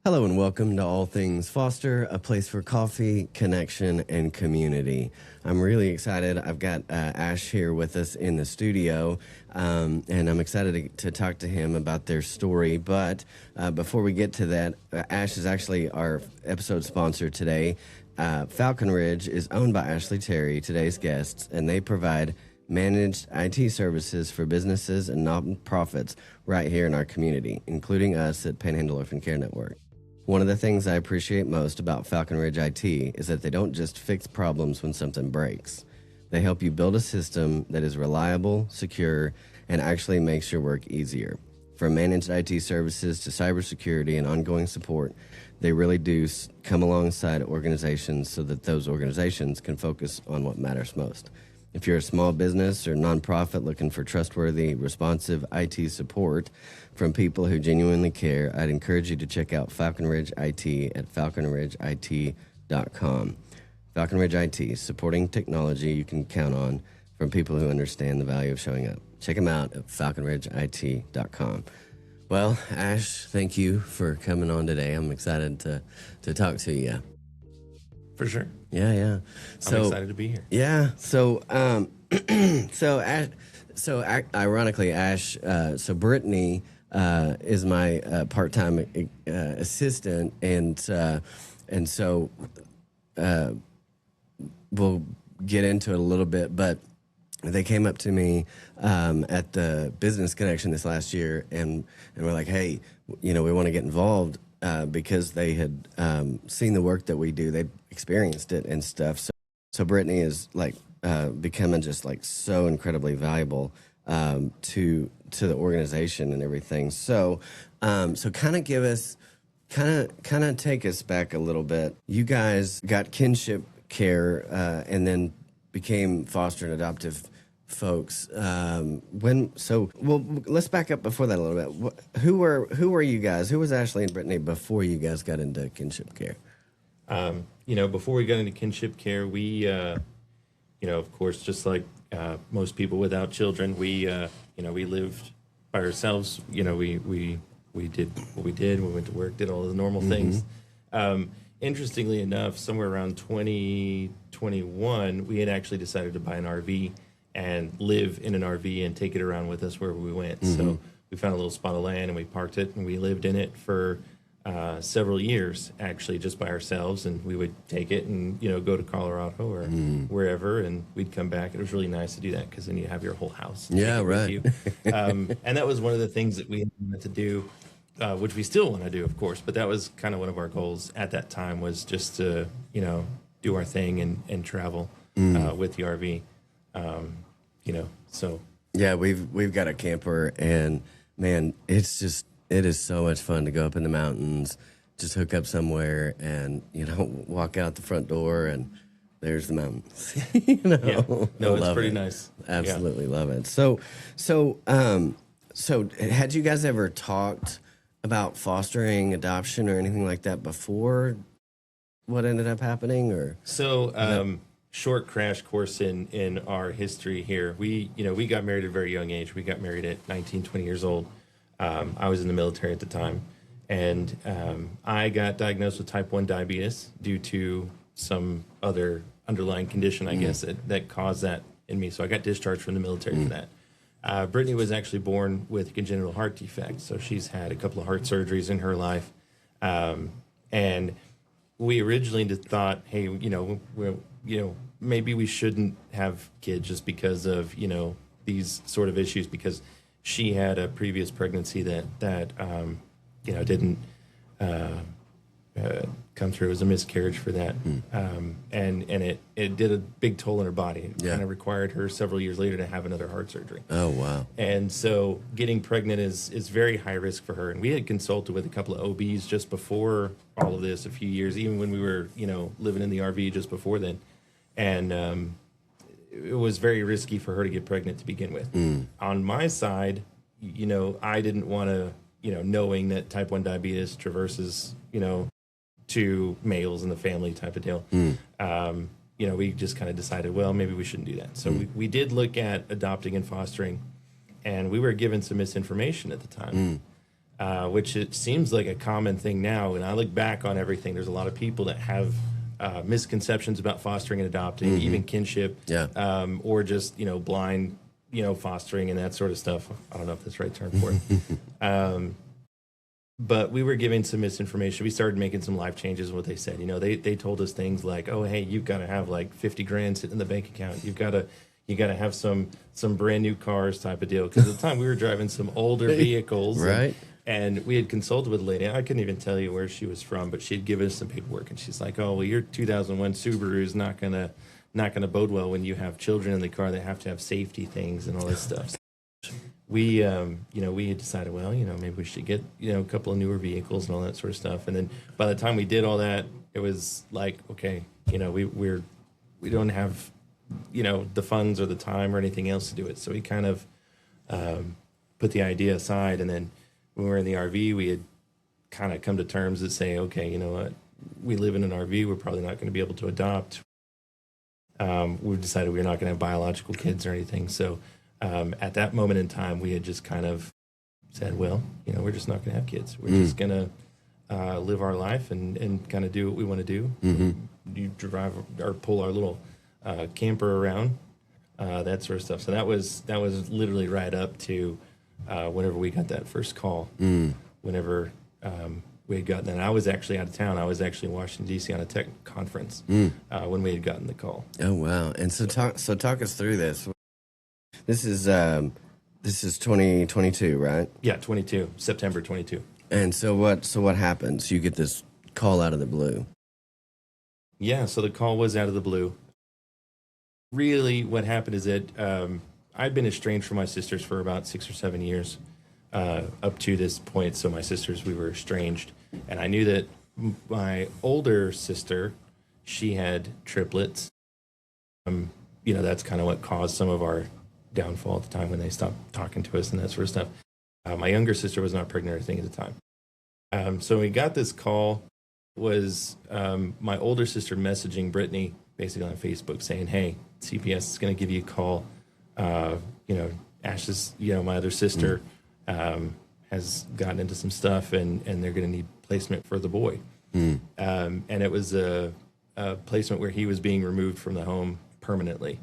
Hello and welcome to All Things Foster, a place for coffee, connection, and community. I'm really excited. I've got Ash here with us in the studio, and I'm excited to talk to him about their story. But before we get to that, Ash is actually our episode sponsor today. Falcon Ridge is owned by Ashley Terry, today's guests, and they provide managed IT services for businesses and nonprofits right here in our community, including us at Panhandle Orphan Care Network. One of the things I appreciate most about Falcon Ridge IT is that they don't just fix problems when something breaks. They help you build a system that is reliable, secure, and actually makes your work easier. From managed IT services to cybersecurity and ongoing support, they really do come alongside organizations so that those organizations can focus on what matters most. If you're a small business or nonprofit looking for trustworthy, responsive IT support from people who genuinely care, I'd encourage you to check out Falcon Ridge IT at falconridgeit.com. Falcon Ridge IT, supporting technology you can count on from people who understand the value of showing up. Check them out at falconridgeit.com. Well, Ash, thank you for coming on today. I'm excited to talk to you. For sure. Yeah. I'm excited to be here. Yeah. So, ironically, Ash. So Brittney is my part-time assistant, and so we'll get into it a little bit. But they came up to me at the Business Connection this last year, and we're like, hey, we want to get involved. Because they had seen the work that we do, they experienced it and stuff. So Brittney is like becoming just like so incredibly valuable to the organization and everything. So kind of give us, kind of take us back a little bit. You guys got Kinship care and then became foster and adoptive folks. Let's back up before that a little bit. Who were you guys? Who was Ashley and Brittney before you guys got into Kinship care? Before we got into Kinship care, we, of course, just like most people without children, we lived by ourselves. We did what we did. We went to work, did all the normal things. Interestingly enough, somewhere around 2021, we had actually decided to buy an RV and live in an RV and take it around with us wherever we went. So we found a little spot of land and we parked it and we lived in it for several years, actually, just by ourselves. And we would take it and, go to Colorado or wherever, and we'd come back. It was really nice to do that because then you have your whole house. Yeah, right. And that was one of the things that we wanted to do, which we still want to do, of course. But that was kind of one of our goals at that time, was just to, do our thing and travel with the RV. So yeah, we've got a camper, and man, it is so much fun to go up in the mountains, just hook up somewhere and walk out the front door and there's the mountains. Yeah. No, it's pretty nice. Absolutely love it. So had you guys ever talked about fostering, adoption, or anything like that before what ended up happening? Or short crash course in our history here. We got married at a very young age. We got married at 19, 20 years old. I was in the military at the time, and I got diagnosed with type 1 diabetes due to some other underlying condition, I guess, that caused that in me. So I got discharged from the military for that. Brittney was actually born with a congenital heart defect, so she's had a couple of heart surgeries in her life. And we originally just thought, hey, maybe we shouldn't have kids just because of, these sort of issues, because she had a previous pregnancy that didn't come through. It was a miscarriage for that. And it did a big toll on her body. It kind of required her several years later to have another heart surgery. Oh, wow. And so getting pregnant is very high risk for her. And we had consulted with a couple of OBs just before all of this, a few years, even when we were, living in the RV just before then. And it was very risky for her to get pregnant to begin with. On my side, I didn't want to, knowing that type 1 diabetes traverses, to males in the family type of deal. We just kind of decided, well, maybe we shouldn't do that. So we did look at adopting and fostering, and we were given some misinformation at the time. which it seems like a common thing now. When I look back on everything, there's a lot of people that have misconceptions about fostering and adopting, even kinship, or just, blind, fostering and that sort of stuff. I don't know if that's the right term for it. But we were giving some misinformation. We started making some life changes. What they said, they told us things like, "Oh, hey, you've got to have like 50 grand sitting in the bank account. You got to have some brand new cars," type of deal. Because at the time we were driving some older vehicles, right? And we had consulted with a lady. I couldn't even tell you where she was from, but she had given us some paperwork, and she's like, "Oh, well, your 2001 Subaru is not gonna bode well when you have children in the car. They have to have safety things and all this stuff." We had decided, well, maybe we should get, a couple of newer vehicles and all that sort of stuff. And then by the time we did all that, it was like, okay, we don't have, the funds or the time or anything else to do it. So we kind of put the idea aside. And then when we were in the RV, we had kind of come to terms that say, okay, you know what, we live in an RV. We're probably not going to be able to adopt. We've decided we're not going to have biological kids or anything. So at that moment in time, we had just kind of said, well, we're just not going to have kids. We're just going to live our life and kind of do what we want to do. You drive or pull our little camper around, that sort of stuff. So that was literally right up to whenever we got that first call. Whenever we had gotten that, I was actually out of town. I was actually in Washington, D.C. on a tech conference when we had gotten the call. Oh, wow. And so talk us through this. This is 2022, right? Yeah, 22, September 22. And so what happens? You get this call out of the blue. Yeah, so the call was out of the blue. Really, what happened is that I'd been estranged from my sisters for about 6 or 7 years up to this point. So my sisters, we were estranged. And I knew that my older sister, she had triplets. That's kind of what caused some of our downfall at the time when they stopped talking to us and that sort of stuff. My younger sister was not pregnant or anything at the time. So we got this call, was my older sister messaging Brittney basically on Facebook saying, hey, CPS is going to give you a call. Ash's, my other sister has gotten into some stuff and they're going to need placement for the boy. And it was a placement where he was being removed from the home permanently.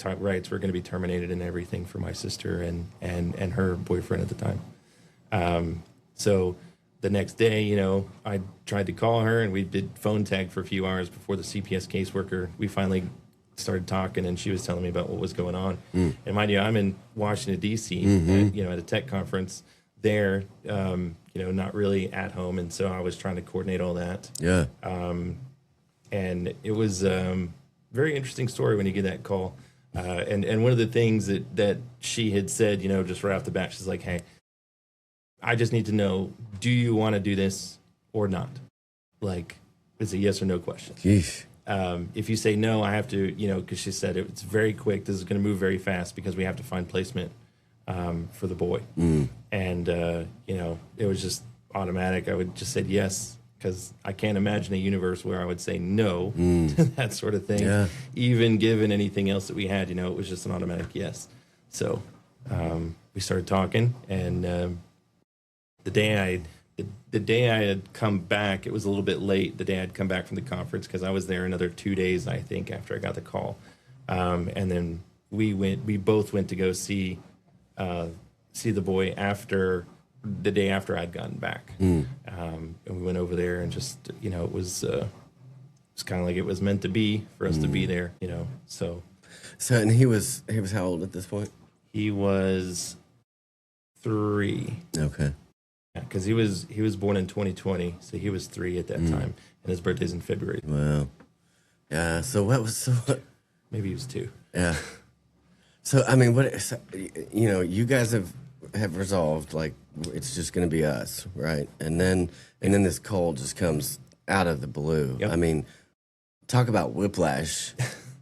Rights were going to be terminated and everything for my sister and her boyfriend at the time. So the next day, I tried to call her and we did phone tag for a few hours before the CPS caseworker. We finally started talking and she was telling me about what was going on. And mind you, I'm in Washington, D.C., at a tech conference there, not really at home. And so I was trying to coordinate all that. Yeah. And it was very interesting story when you get that call. And one of the things that she had said, just right off the bat, she's like, hey, I just need to know, do you want to do this or not? Like, it's a yes or no question. Yeesh. If you say no, I have to, because she said it's very quick. This is going to move very fast because we have to find placement for the boy. And, it was just automatic. I would just say yes, because I can't imagine a universe where I would say no to that sort of thing. Yeah. Even given anything else that we had, it was just an automatic yes. So we started talking, and the day I had come back, it was a little bit late. The day I'd come back from the conference, because I was there another 2 days, I think, after I got the call. And then we both went to go see the boy the day after I'd gotten back. And we went over there and just, it was kind of like it was meant to be for us to be there, so. And he was how old at this point? He was 3. Okay. Because he was born in 2020, so he was 3 at that time, and his birthday's in February. Wow. Yeah. So what? Maybe he was 2. Yeah. So I mean, you guys have resolved, like, it's just going to be us, right? And then this call just comes out of the blue. Yep. I mean, talk about whiplash,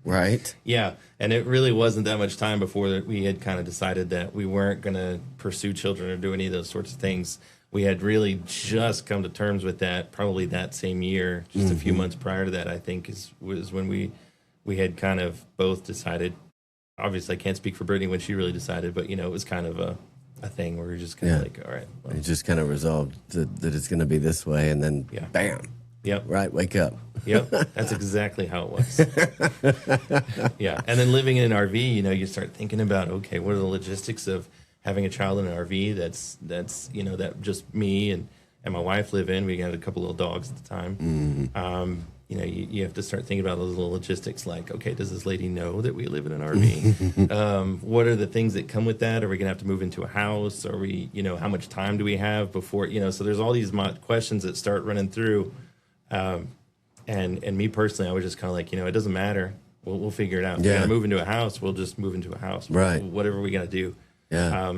right? Yeah, and it really wasn't that much time before we had kind of decided that we weren't going to pursue children or do any of those sorts of things. We had really just come to terms with that probably that same year, just a few months prior to that, I think, was when we had kind of both decided. Obviously, I can't speak for Brittney when she really decided, but, it was kind of a thing where we're just kind of like, all right, well, It just kind of resolved that it's going to be this way, and then bam. Yep. Right, wake up. Yep. That's exactly how it was. Yeah. And then living in an RV, you start thinking about, okay, what are the logistics of having a child in an RV that's that just me and my wife live in. We had a couple little dogs at the time. You have to start thinking about those little logistics like, okay, does this lady know that we live in an RV? What are the things that come with that? Are we going to have to move into a house? Are we, how much time do we have before, so there's all these questions that start running through. And me personally, I was just kind of like, it doesn't matter. We'll figure it out. If we're going to move into a house, we'll just move into a house. Right. Whatever we got to do. Yeah.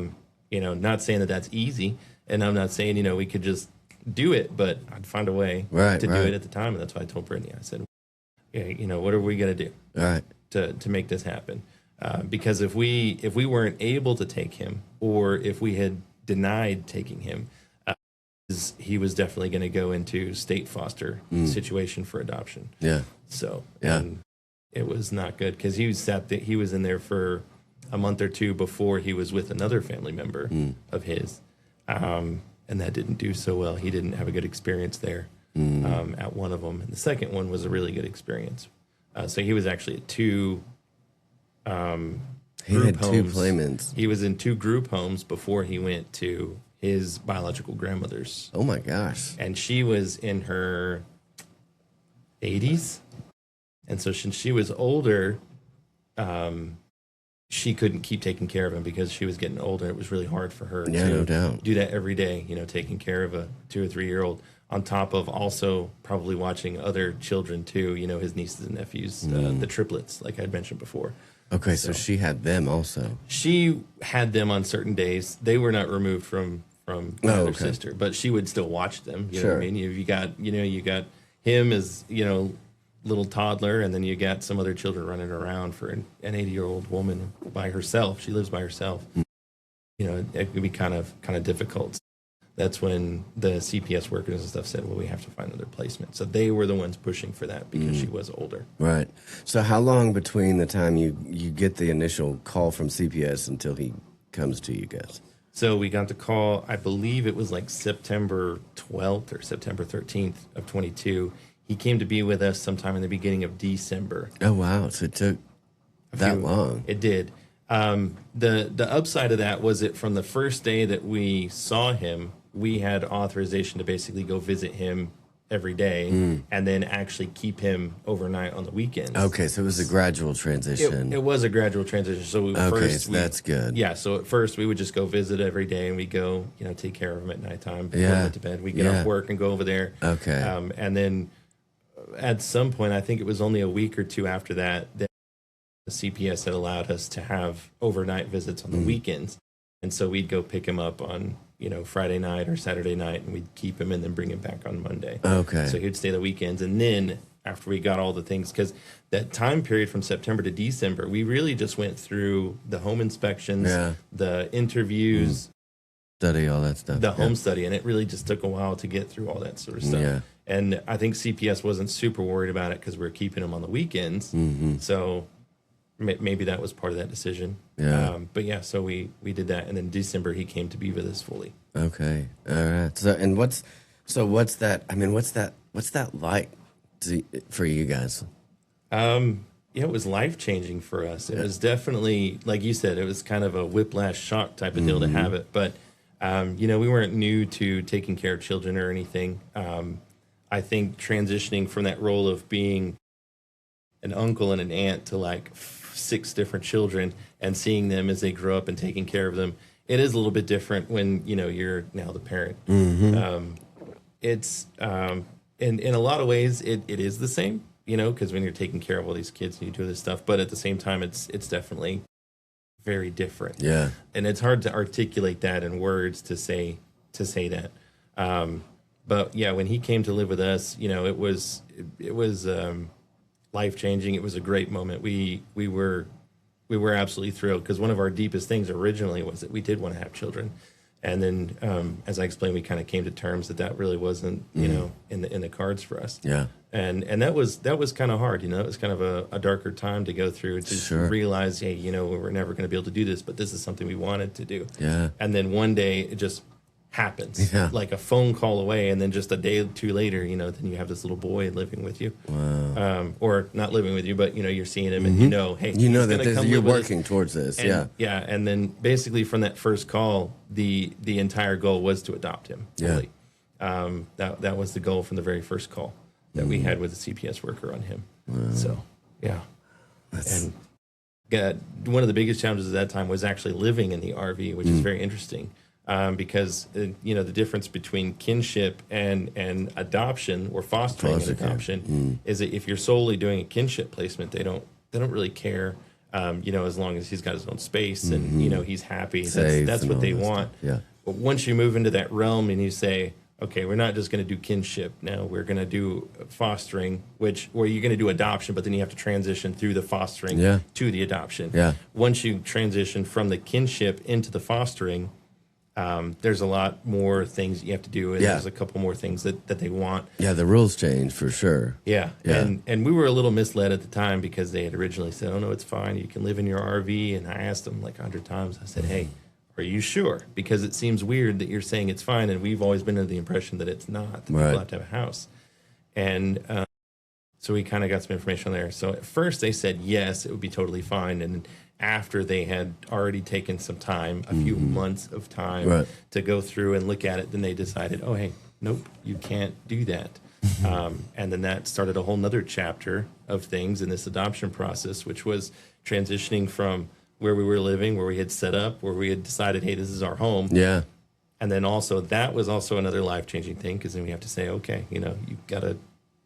Not saying that that's easy. And I'm not saying, we could just do it, but I'd find a way to do it at the time. And that's why I told Brittney, I said, what are we going to do to make this happen? Because if we weren't able to take him, or if we had denied taking him, he was definitely going to go into state foster situation for adoption. Yeah. So it was not good because he was in there for a month or two before he was with another family member of his, and that didn't do so well. He didn't have a good experience there at one of them, and the second one was a really good experience. So he was actually at two. He had two playmates. He was in two group homes before he went to his biological grandmother's. Oh my gosh. And she was in her 80s. And so since she was older, she couldn't keep taking care of him because she was getting older. It was really hard for her to do that every day, taking care of a 2 or 3 year old, on top of also probably watching other children too, his nieces and nephews, the triplets, like I'd mentioned before. Okay, so she had them also. She had them on certain days. They were not removed from her sister, but she would still watch them. You know what I mean? You got him as little toddler, and then you got some other children running around for an 80-year-old woman by herself. She lives by herself. It could be kind of difficult. That's when the CPS workers and stuff said, well, we have to find another placement. So they were the ones pushing for that because she was older. Right. So how long between the time you get the initial call from CPS until he comes to you guys? So we got the call, I believe it was like September 12th or September 13th of 22. He came to be with us sometime in the beginning of December. Oh, wow. So it took that long. It did. The upside of that was that from the first day that we saw him, we had authorization to basically go visit him every day and then actually keep him overnight on the weekends. Okay, so it was a gradual transition. It was a gradual transition. So that's good. Yeah, so at first we would just go visit every day, and we go, take care of him at nighttime before he went to bed. We get off work and go over there. Okay. And then at some point, I think it was only a week or two after that the CPS had allowed us to have overnight visits on the weekends. And so we'd go pick him up on, Friday night or Saturday night, and we'd keep him and then bring him back on Monday. Okay. So he'd stay the weekends. And then after we got all the things, because that time period from September to December, we really just went through the home inspections, the interviews, study, all that stuff. The home study. And it really just took a while to get through all that sort of stuff. Yeah. And I think CPS wasn't super worried about it because we were keeping him on the weekends. So maybe that was part of that decision. Yeah. So we did that, and then December he came to be with us fully. Okay. All right. So what's that? I mean, what's that like for you guys? It was life-changing for us. It was definitely, like you said, it was kind of a whiplash shock type of deal to have it. But, we weren't new to taking care of children or anything. I think transitioning from that role of being an uncle and an aunt to like 6 different children and seeing them as they grow up and taking care of them, it is a little bit different when, you're now the parent. It's, in a lot of ways, it is the same, because when you're taking care of all these kids and you do this stuff, but at the same time, it's definitely very different. Yeah. And it's hard to articulate that in words to say that. But yeah, when he came to live with us, it was life-changing. It was a great moment. We were absolutely thrilled because one of our deepest things originally was that we did want to have children. And then, as I explained, we kind of came to terms that really wasn't, in the cards for us. Yeah. And that was kind of hard, It was kind of a darker time to go through to Sure. realize, hey, we're never going to be able to do this, but this is something we wanted to do. Yeah. And then one day it just happens, Yeah. like a phone call away, and then just a day or two later, then you have this little boy living with you. Wow. Or not living with you, but you're seeing him, and hey, You know he's that gonna come you're live with us. working towards this. And, Yeah. yeah, and then basically from that first call, the entire goal was to adopt him. Yeah. Fully. That was the goal from the very first call that we had with the CPS worker on him. So yeah, and one of the biggest challenges at that time was actually living in the RV, which is very interesting. Because the difference between kinship and adoption or fostering and adoption is that if you're solely doing a kinship placement, they don't really care. As long as he's got his own space and he's happy, that's what they want. Yeah. But once you move into that realm and you say, okay, we're not just going to do kinship now, we're going to do fostering, where you're going to do adoption, but then you have to transition through the fostering to the adoption. Yeah. Once you transition from the kinship into the fostering, there's a lot more things you have to do, and there's a couple more things that they want. Yeah, the rules change for sure. Yeah. Yeah. And we were a little misled at the time because they had originally said, oh, no, it's fine. You can live in your RV. And I asked them like 100 times, I said, hey, are you sure? Because it seems weird that you're saying it's fine, and we've always been under the impression that it's not, that people have to have a house. And so we kind of got some information on there. So at first they said, yes, it would be totally fine. And after they had already taken some time, a few months of time to go through and look at it, then they decided, oh, hey, nope, you can't do that. And then that started a whole nother chapter of things in this adoption process, which was transitioning from where we were living, where we had set up, where we had decided, hey, this is our home. Yeah. And then also that was also another life-changing thing, because then we have to say, okay, you've got to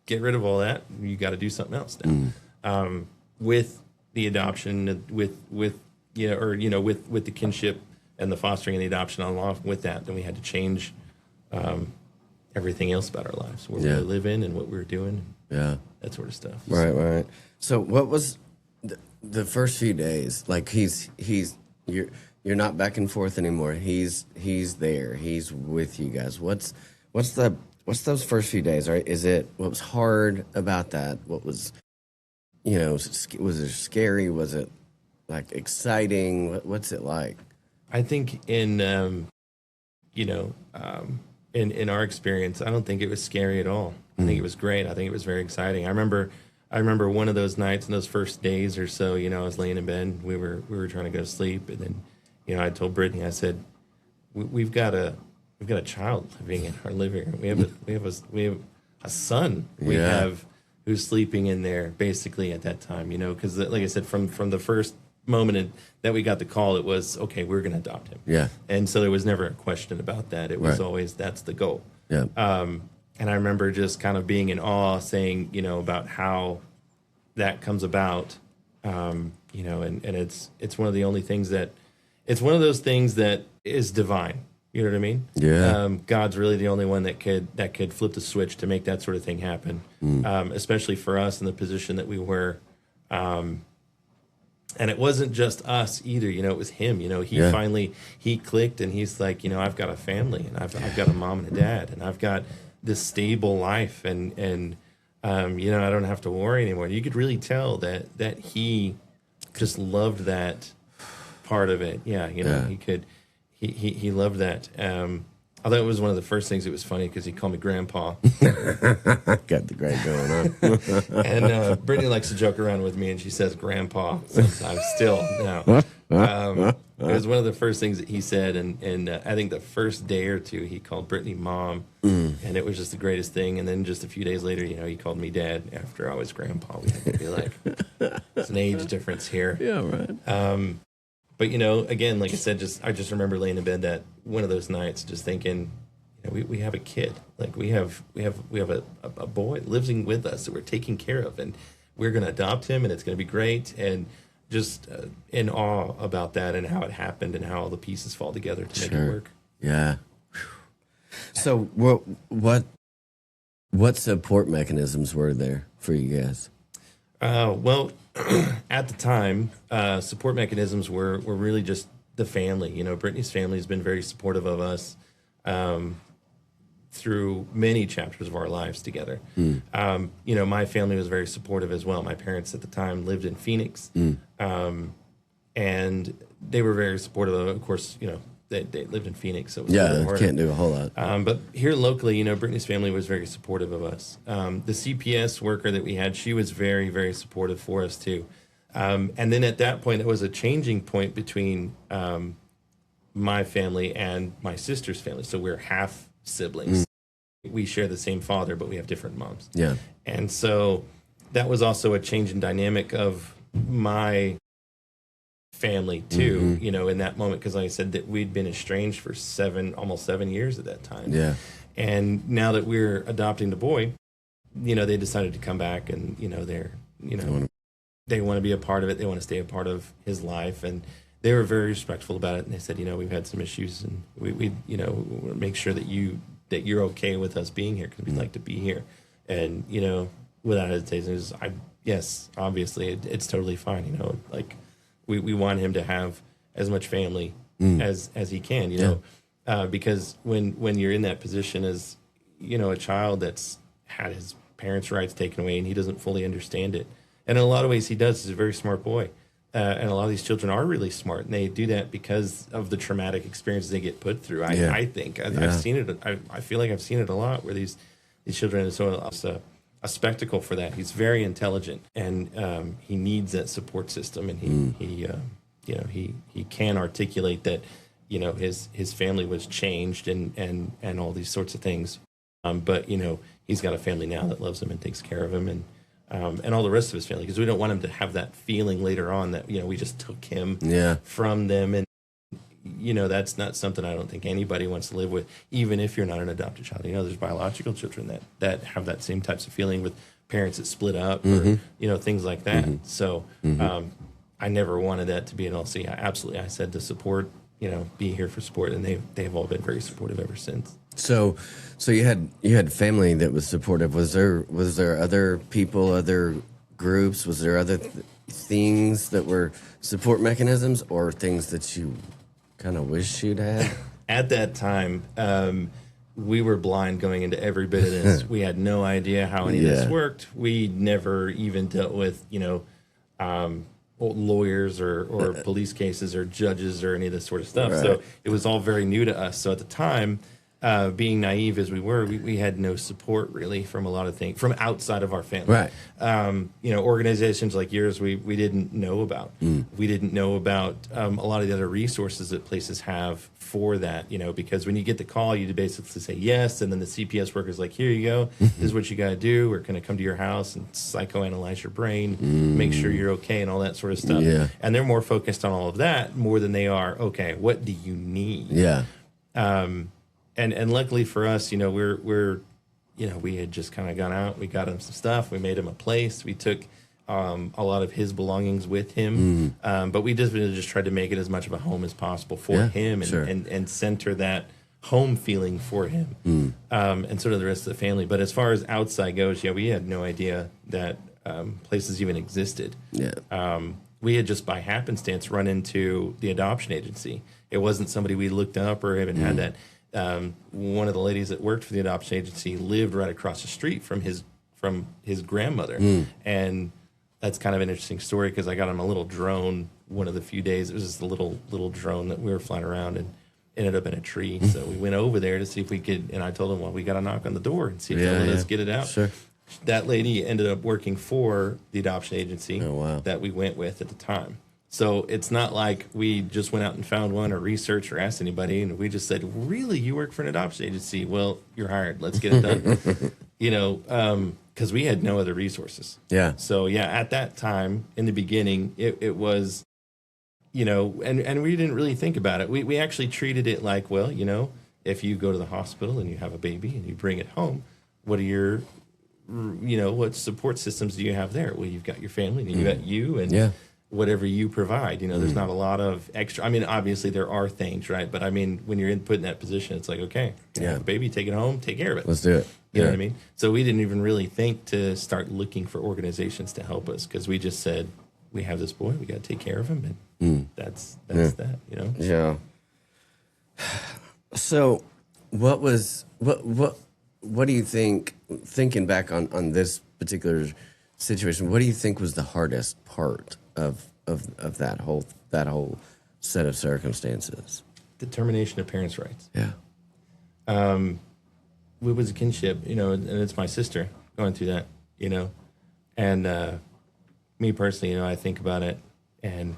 get rid of all that. You got to do something else now. With the adoption, with the kinship and the fostering and the adoption along with that, then we had to change everything else about our lives, where we live in and what we were doing, that sort of stuff. Right. So what was the first few days? Like you're not back and forth anymore. He's there. He's with you guys. What's those first few days? Right? What was hard about that? What was, was it scary? Was it like exciting? What's it like? I think in our experience, I don't think it was scary at all. I think it was great. I think it was very exciting. I remember one of those nights in those first days or so, I was laying in bed, we were trying to go to sleep, and then, I told Brittney, I said, we've got a child living in our living room. We have a son. We have who's sleeping in there basically at that time, because like I said, from the first moment that we got the call, it was, okay, we're going to adopt him. Yeah. And so there was never a question about that. It was always, that's the goal. Yeah. And I remember just kind of being in awe, saying, about how that comes about, and it's one of the only things it's one of those things that is divine. You know what I mean? Yeah. God's really the only one that could flip the switch to make that sort of thing happen, especially for us in the position that we were. And it wasn't just us either, it was him. He finally clicked, and he's like, I've got a family, and I've got a mom and a dad, and I've got this stable life, and I don't have to worry anymore. You could really tell that he just loved that part of it. Yeah, he could. He loved that. I thought it was one of the first things. It was funny because he called me Grandpa. Got the great going on. And Brittney likes to joke around with me, and she says Grandpa sometimes still now. It was one of the first things that he said, and I think the first day or two he called Brittney Mom, and it was just the greatest thing. And then just a few days later, he called me Dad after I was Grandpa. We had to be like, it's an age difference here. Yeah, right. But again, like I said, I just remember laying in bed that one of those nights, just thinking, we have a kid, like we have a boy living with us that we're taking care of, and we're going to adopt him, and it's going to be great, and just in awe about that and how it happened and how all the pieces fall together to make it work. Yeah. So what support mechanisms were there for you guys? Well, at the time, support mechanisms were really just the family. You know, Brittney's family has been very supportive of us through many chapters of our lives together. You know, my family was very supportive as well. My parents at the time lived in Phoenix, and they were very supportive of course, you know, they lived in Phoenix, so it was a little harder. Can't do a whole lot. But here locally, you know, Brittney's family was very supportive of us. The CPS worker that we had, she was very, very supportive for us too. And then at that point, it was a changing point between my family and my sister's family. So we're half siblings. We share the same father, but we have different moms. Yeah. And so that was also a change in dynamic of my family too, you know, in that moment, because like I said, that we'd been estranged for almost 7 years at that time. Yeah. And now that we're adopting the boy, you know, they decided to come back, and you know, they want to be a part of it. They want to stay a part of his life, and they were very respectful about it. And they said, you know, we've had some issues, and we you know, make sure that you're okay with us being here, because we'd like to be here. And you know, without hesitation, yes, obviously it's totally fine. You know, like we want him to have as much family as he can. You know, because when you're in that position as, you know, a child that's had his parents' rights taken away and he doesn't fully understand it. And in a lot of ways he does. He's a very smart boy. And a lot of these children are really smart, and they do that because of the traumatic experiences they get put through. I think I've seen it. I feel like I've seen it a lot, where these children, and so it's a spectacle for that. He's very intelligent, and he needs that support system, and he you know, he can articulate that, you know, his family was changed and all these sorts of things. But you know, he's got a family now that loves him and takes care of him, and all the rest of his family, because we don't want him to have that feeling later on that, you know, we just took him from them. And, you know, that's not something I don't think anybody wants to live with, even if you're not an adopted child. You know, there's biological children that have that same types of feeling with parents that split up or, you know, things like that. So I never wanted that to be an LC. I said to support, you know, be here for support, and they've all been very supportive ever since. So you had family that was supportive. Was there other people, other groups? Was there other things that were support mechanisms, or things that you kind of wish you'd had? At that time, we were blind going into every bit of this. We had no idea how any of this worked. We never even dealt with, you know, lawyers or police cases or judges or any of this sort of stuff. Right. So it was all very new to us. So at the time, being naive as we were, we had no support really from a lot of things from outside of our family. Right. You know, organizations like yours, we didn't know about. We didn't know about a lot of the other resources that places have for that, you know, because when you get the call, you basically say yes, and then the CPS worker's like, here you go, this is what you got to do. We're going to come to your house and psychoanalyze your brain, make sure you're okay, and all that sort of stuff. Yeah. And they're more focused on all of that more than they are, okay, what do you need? Yeah. And luckily for us, you know, we're you know, we had just kind of gone out. We got him some stuff. We made him a place. We took a lot of his belongings with him, but we just tried to make it as much of a home as possible for him, and center that home feeling for him, and sort of the rest of the family. But as far as outside goes, we had no idea that places even existed. Yeah. We had just by happenstance run into the adoption agency. It wasn't somebody we looked up or even had that. One of the ladies that worked for the adoption agency lived right across the street from his grandmother, and that's kind of an interesting story because I got him a little drone one of the few days. It was just a little drone that we were flying around and ended up in a tree. So we went over there to see if we could, and I told him, well, we got to knock on the door and see if they'll let us get it out. Sure. That lady ended up working for the adoption agency that we went with at the time. So it's not like we just went out and found one or researched or asked anybody, and we just said, really, you work for an adoption agency? Well, you're hired. Let's get it done. You know, because we had no other resources. Yeah. So, at that time, in the beginning, it was, you know, and we didn't really think about it. We actually treated it like, well, you know, if you go to the hospital and you have a baby and you bring it home, what are your, you know, what support systems do you have there? Well, you've got your family and you got you and whatever you provide. You know, there's not a lot of extra. I mean, obviously there are things, right? But I mean, when you're put in that position, it's like, okay, have a baby, take it home, take care of it. Let's do it. You know what I mean? So we didn't even really think to start looking for organizations to help us because we just said, we have this boy, we got to take care of him, and that's that, you know. Yeah. So, what do you think, thinking back on this particular situation, what do you think was the hardest part of that whole set of circumstances? Determination of parents' rights. Yeah. We was a kinship, you know, and it's my sister going through that, you know, and me personally, you know, I think about it, and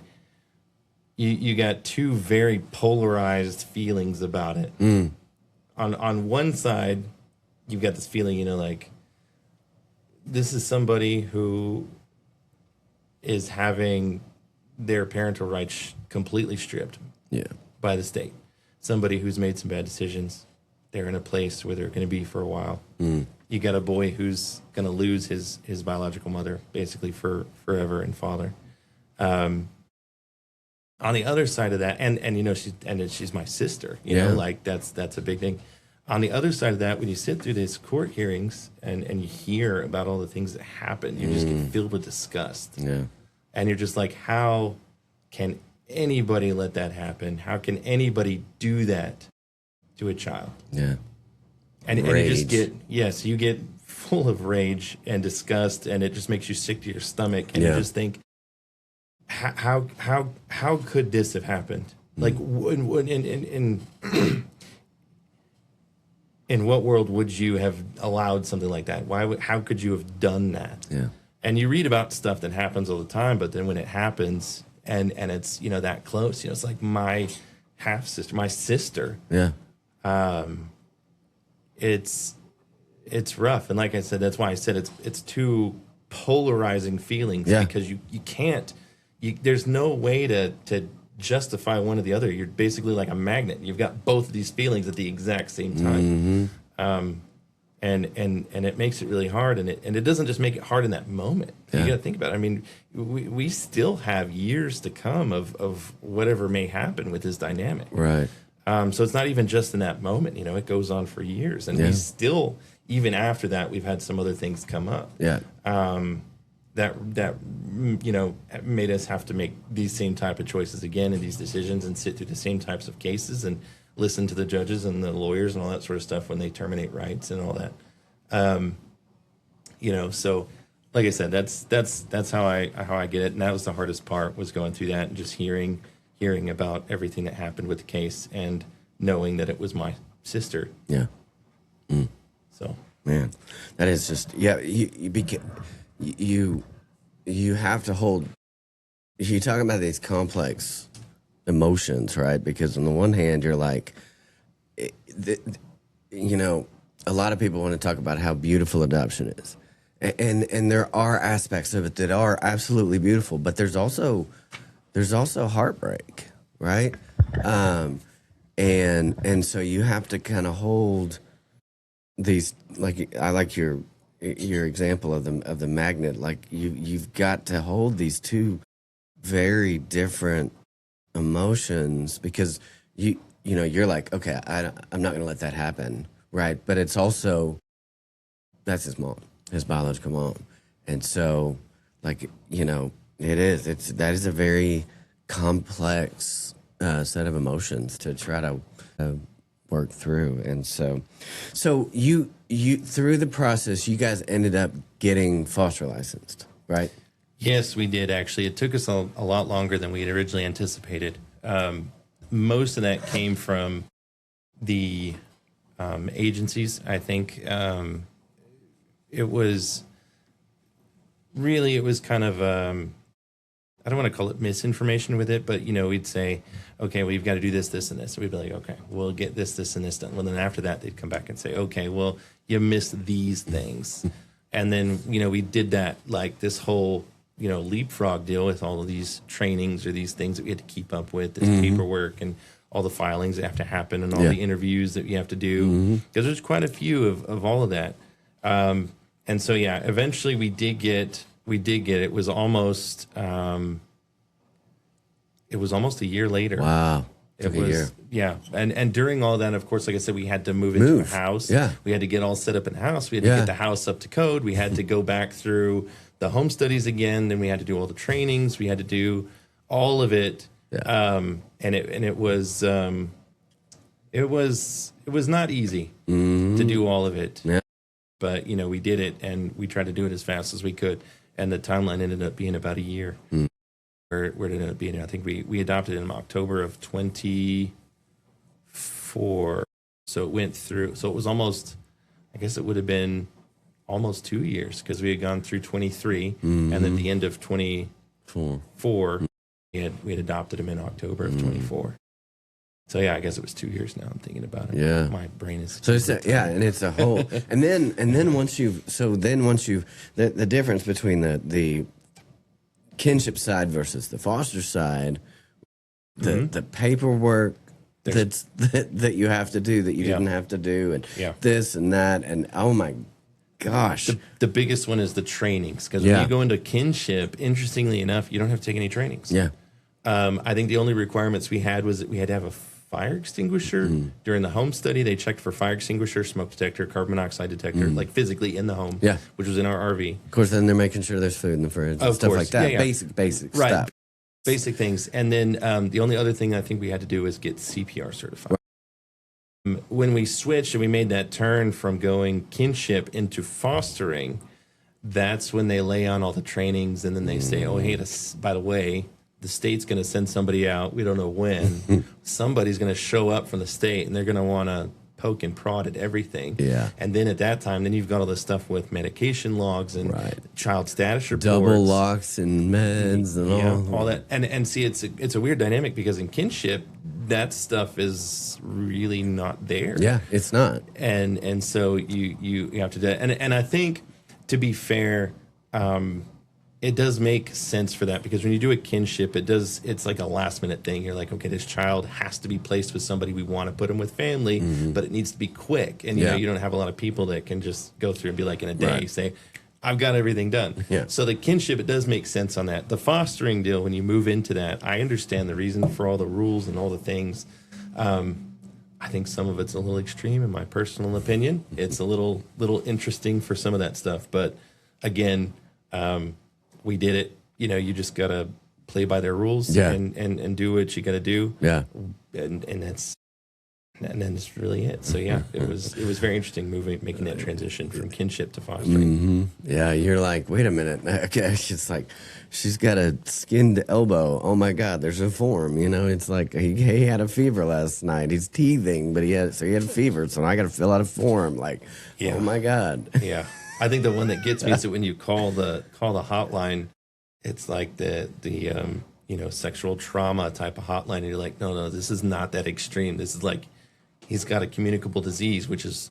you got two very polarized feelings about it. On one side, you've got this feeling, you know, like this is somebody who is having their parental rights completely stripped by the state. Somebody who's made some bad decisions. They're in a place where they're going to be for a while. You got a boy who's going to lose his biological mother basically for forever and father. On the other side of that, and you know, she's my sister, you know, like that's a big thing. On the other side of that, when you sit through these court hearings and you hear about all the things that happen, you just get filled with disgust. Yeah. And you're just like, how can anybody let that happen? How can anybody do that to a child? Yeah. And you just get, you get full of rage and disgust, and it just makes you sick to your stomach. And you just think, how could this have happened? Like, in what world would you have allowed something like that? How could you have done that? Yeah. And you read about stuff that happens all the time, but then when it happens and it's, you know, that close, you know, it's like my half sister, my sister. Yeah. It's rough. And like I said, that's why I said it's two polarizing feelings, because you can't, there's no way to justify one or the other. You're basically like a magnet. You've got both of these feelings at the exact same time. And it makes it really hard, and it doesn't just make it hard in that moment. You got to think about it. I mean, we still have years to come of whatever may happen with this dynamic. Right. So it's not even just in that moment, you know, it goes on for years, and we still, even after that, we've had some other things come up. Yeah. That you know, made us have to make these same type of choices again and these decisions and sit through the same types of cases and listen to the judges and the lawyers and all that sort of stuff when they terminate rights and all that. You know, so like I said, that's how I get it, and that was the hardest part, was going through that and just hearing about everything that happened with the case and knowing that it was my sister. Yeah. So, man, that is just you have to hold. You're talking about these complex emotions, right? Because on the one hand, you're like, you know, a lot of people want to talk about how beautiful adoption is, and there are aspects of it that are absolutely beautiful, but there's also heartbreak, right? And so you have to kind of hold these, like, I like your example of the magnet. Like, you've got to hold these two very different emotions, because you know, you're like, okay, I'm not gonna let that happen, right? But it's also, that's his mom, his biological mom, and so, like, you know, that is a very complex set of emotions to try to work through. And so you through the process, you guys ended up getting foster licensed, right? Yes, we did, actually. It took us a lot longer than we had originally anticipated. Most of that came from the agencies. I think it was kind of, I don't want to call it misinformation with it, but, you know, we'd say, okay, well, you've got to do this, this, and this. So we'd be like, okay, we'll get this, this, and this done. Well, then after that, they'd come back and say, okay, well, you missed these things. And then, you know, we did that, like, this whole, you know, leapfrog deal with all of these trainings or these things that we had to keep up with, this paperwork and all the filings that have to happen and all the interviews that you have to do. Because there's quite a few of all of that. And so, yeah, eventually we did get it. Was almost a year later. Wow. It was, yeah. And during all that, of course, like I said, we had to move into a house. Yeah. We had to get all set up in a house. We had to get the house up to code. We had to go back through the home studies again. Then we had to do all the trainings. We had to do all of it. Yeah. And it was not easy to do all of it. Yeah. But, we did it, and we tried to do it as fast as we could. And the timeline ended up being about a year. Where it ended up being, I think we adopted in October of 24. So it went through, so it was almost, I guess it would have been almost 2 years, because we had gone through 23, and then the end of 24, we had adopted him in October of 24. So yeah, I guess it was 2 years now. I'm thinking about it. Yeah, my brain is so it's and it's a whole. and then once you've the difference between the kinship side versus the foster side, the paperwork that you have to do that you didn't have to do, and this and that, and oh my gosh, the biggest one is the trainings, because when you go into kinship, interestingly enough, you don't have to take any trainings. I think the only requirements we had was that we had to have a fire extinguisher. During the home study, they checked for fire extinguisher, smoke detector, carbon monoxide detector, like physically in the home, which was in our RV. Of course, then they're making sure there's food in the fridge and stuff like that. Basic stuff. Basic things. And then the only other thing I think we had to do was get CPR certified. When we switched and we made that turn from going kinship into fostering, that's when they lay on all the trainings, and then they say, oh, hey, by the way, the state's going to send somebody out. We don't know when. Somebody's going to show up from the state, and they're going to want to poke and prod at everything. Yeah. And then at that time, then you've got all this stuff with medication logs and child status reports. Double locks and meds and all that. And see, it's a weird dynamic, because in kinship, that stuff is really not there. Yeah, it's not. And so you have to do that. And I think, to be fair, it does make sense for that, because when you do a kinship, it's like a last minute thing. You're like, okay, this child has to be placed with somebody. We want to put them with family, but it needs to be quick. And you know, you don't have a lot of people that can just go through and be like, in a day, say, I've got everything done. Yeah. So the kinship, it does make sense on that. The fostering deal, when you move into that, I understand the reason for all the rules and all the things. I think some of it's a little extreme, in my personal opinion. It's a little interesting for some of that stuff. But again, we did it. You just got to play by their rules and do what you got to do. Yeah. And that's really it. So yeah, it was very interesting making that transition from kinship to fostering. Yeah. You're like, wait a minute. Okay. It's like, she's got a skinned elbow. Oh my God, there's a form. It's like he had a fever last night. He's teething, but he had a fever. So I got to fill out a form. Like, oh my God. Yeah. I think the one that gets me is that when you call the hotline, it's like the sexual trauma type of hotline, and you're like, no, this is not that extreme. This is like, he's got a communicable disease, which is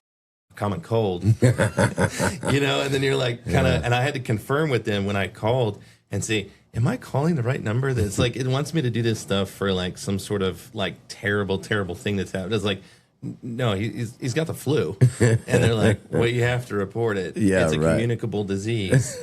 a common cold, and then you're like kind of, and I had to confirm with them when I called and say, am I calling the right number? That's like, it wants me to do this stuff for like some sort of like terrible thing that's happened. It's like, no, he's got the flu. And they're like, well, you have to report it. Yeah, it's a communicable disease.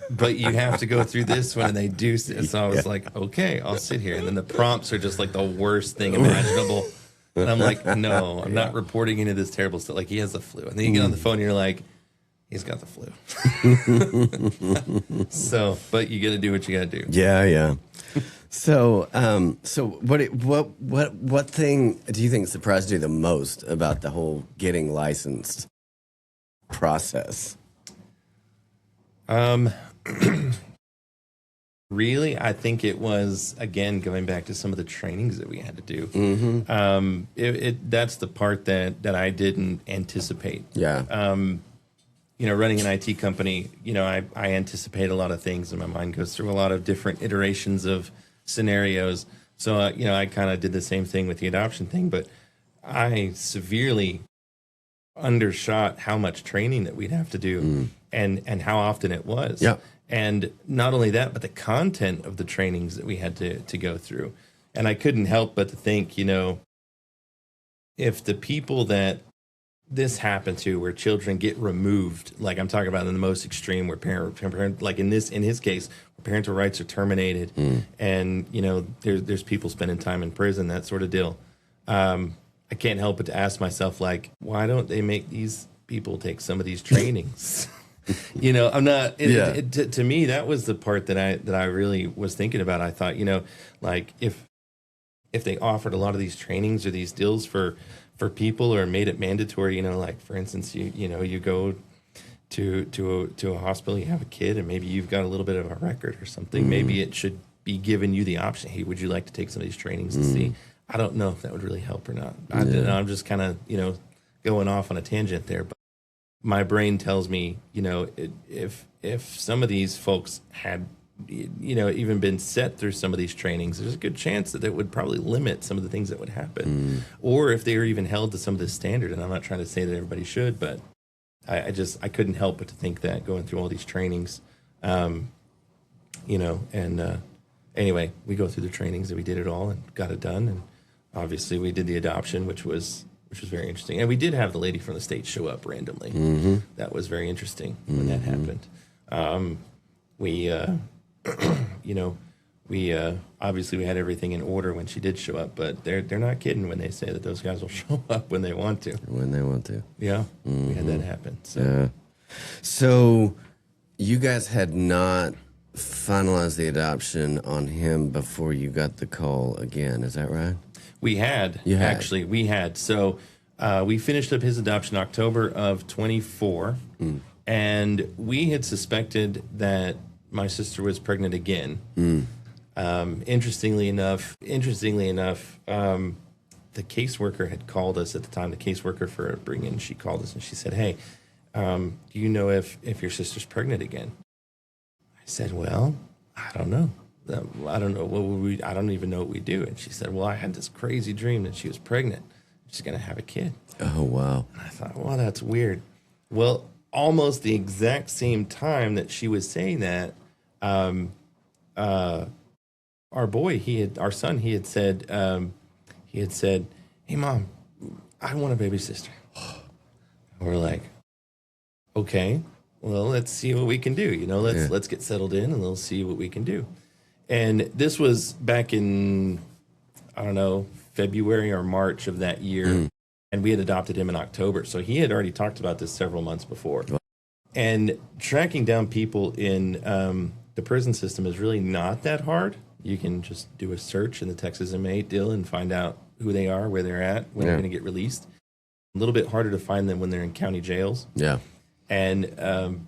But you have to go through this one, and they do. So I was like, okay, I'll sit here. And then the prompts are just like the worst thing imaginable. And I'm like, no, I'm not reporting any of this terrible stuff. Like, he has the flu. And then you get on the phone and you're like, he's got the flu. So, but you got to do what you got to do. Yeah. So what thing do you think surprised you the most about the whole getting licensed process? Really, I think it was, again, going back to some of the trainings that we had to do. That's the part that I didn't anticipate. Yeah. Running an IT company, I anticipate a lot of things, and my mind goes through a lot of different iterations of scenarios. So, I kind of did the same thing with the adoption thing, but I severely undershot how much training that we'd have to do and how often it was. Yeah. And not only that, but the content of the trainings that we had to go through. And I couldn't help but to think, if the people that this happen too, where children get removed. Like I'm talking about in the most extreme, where parent like in his case, where parental rights are terminated, and there's people spending time in prison, that sort of deal. I can't help but to ask myself, like, why don't they make these people take some of these trainings? I'm not. To me, that was the part that I really was thinking about. I thought, like if they offered a lot of these trainings or these deals for people, or made it mandatory, like for instance, you go to a hospital, you have a kid, and maybe you've got a little bit of a record or something. Maybe it should be giving you the option. Hey, would you like to take some of these trainings to see? I don't know if that would really help or not. I'm just kind of going off on a tangent there, but my brain tells me, if some of these folks had even been set through some of these trainings, there's a good chance that it would probably limit some of the things that would happen. Or if they were even held to some of this standard, and I'm not trying to say that everybody should, but I couldn't help but to think that going through all these trainings, anyway, we go through the trainings and we did it all and got it done. And obviously we did the adoption, which was very interesting. And we did have the lady from the state show up randomly. That was very interesting when that happened. We obviously we had everything in order when she did show up, but they're not kidding when they say that those guys will show up when they want to. When they want to. Yeah, we had that happen. So. Yeah. So you guys had not finalized the adoption on him before you got the call again, is that right? We had. Actually, we had. So we finished up his adoption October of 24, and we had suspected that my sister was pregnant again. Interestingly enough, the caseworker had called us at the time. The caseworker for bring-in, she called us and she said, "Hey, do you know if your sister's pregnant again?" I said, "Well, I don't know. I don't know what we. I don't even know what we do." And she said, "Well, I had this crazy dream that she was pregnant. She's going to have a kid." Oh, wow. And I thought, well, that's weird. Well, almost the exact same time that she was saying that, our son, he had said, "Hey, Mom, I want a baby sister." And we're like, okay, well, let's see what we can do. Let's get settled in and let's see what we can do. And this was back in, I don't know, February or March of that year. And we had adopted him in October. So he had already talked about this several months before. And tracking down people in the prison system is really not that hard. You can just do a search in the Texas inmate deal and find out who they are, where they're at, when they're going to get released. A little bit harder to find them when they're in county jails. Yeah. And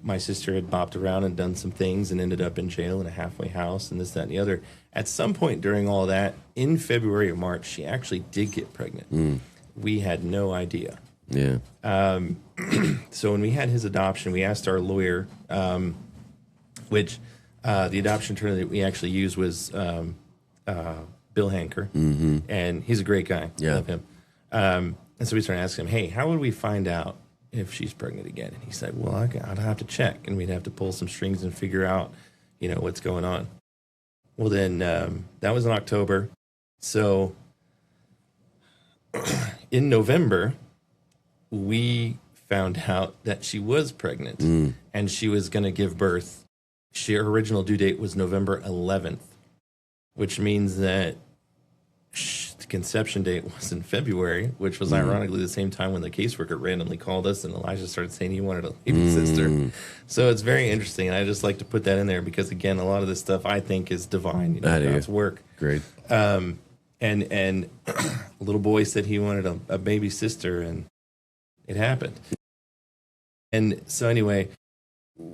my sister had bopped around and done some things and ended up in jail in a halfway house and this, that, and the other. At some point during all that, in February or March, she actually did get pregnant. We had no idea. Yeah. So when we had his adoption, we asked our lawyer, which the adoption attorney that we actually used was Bill Hanker. And he's a great guy. Yeah. Love him. And so we started asking him, hey, how would we find out if she's pregnant again? And he said, well, I'd have to check, and we'd have to pull some strings and figure out, what's going on. Well, then that was in October. So in November, we found out that she was pregnant and she was going to give birth. Her original due date was November 11th, which means that the conception date was in February, which was ironically the same time when the caseworker randomly called us and Elijah started saying he wanted a baby sister. So it's very interesting. And I just like to put that in there because, again, a lot of this stuff I think is divine, God's work. Great. And a little boy said he wanted a baby sister, and it happened. And so anyway,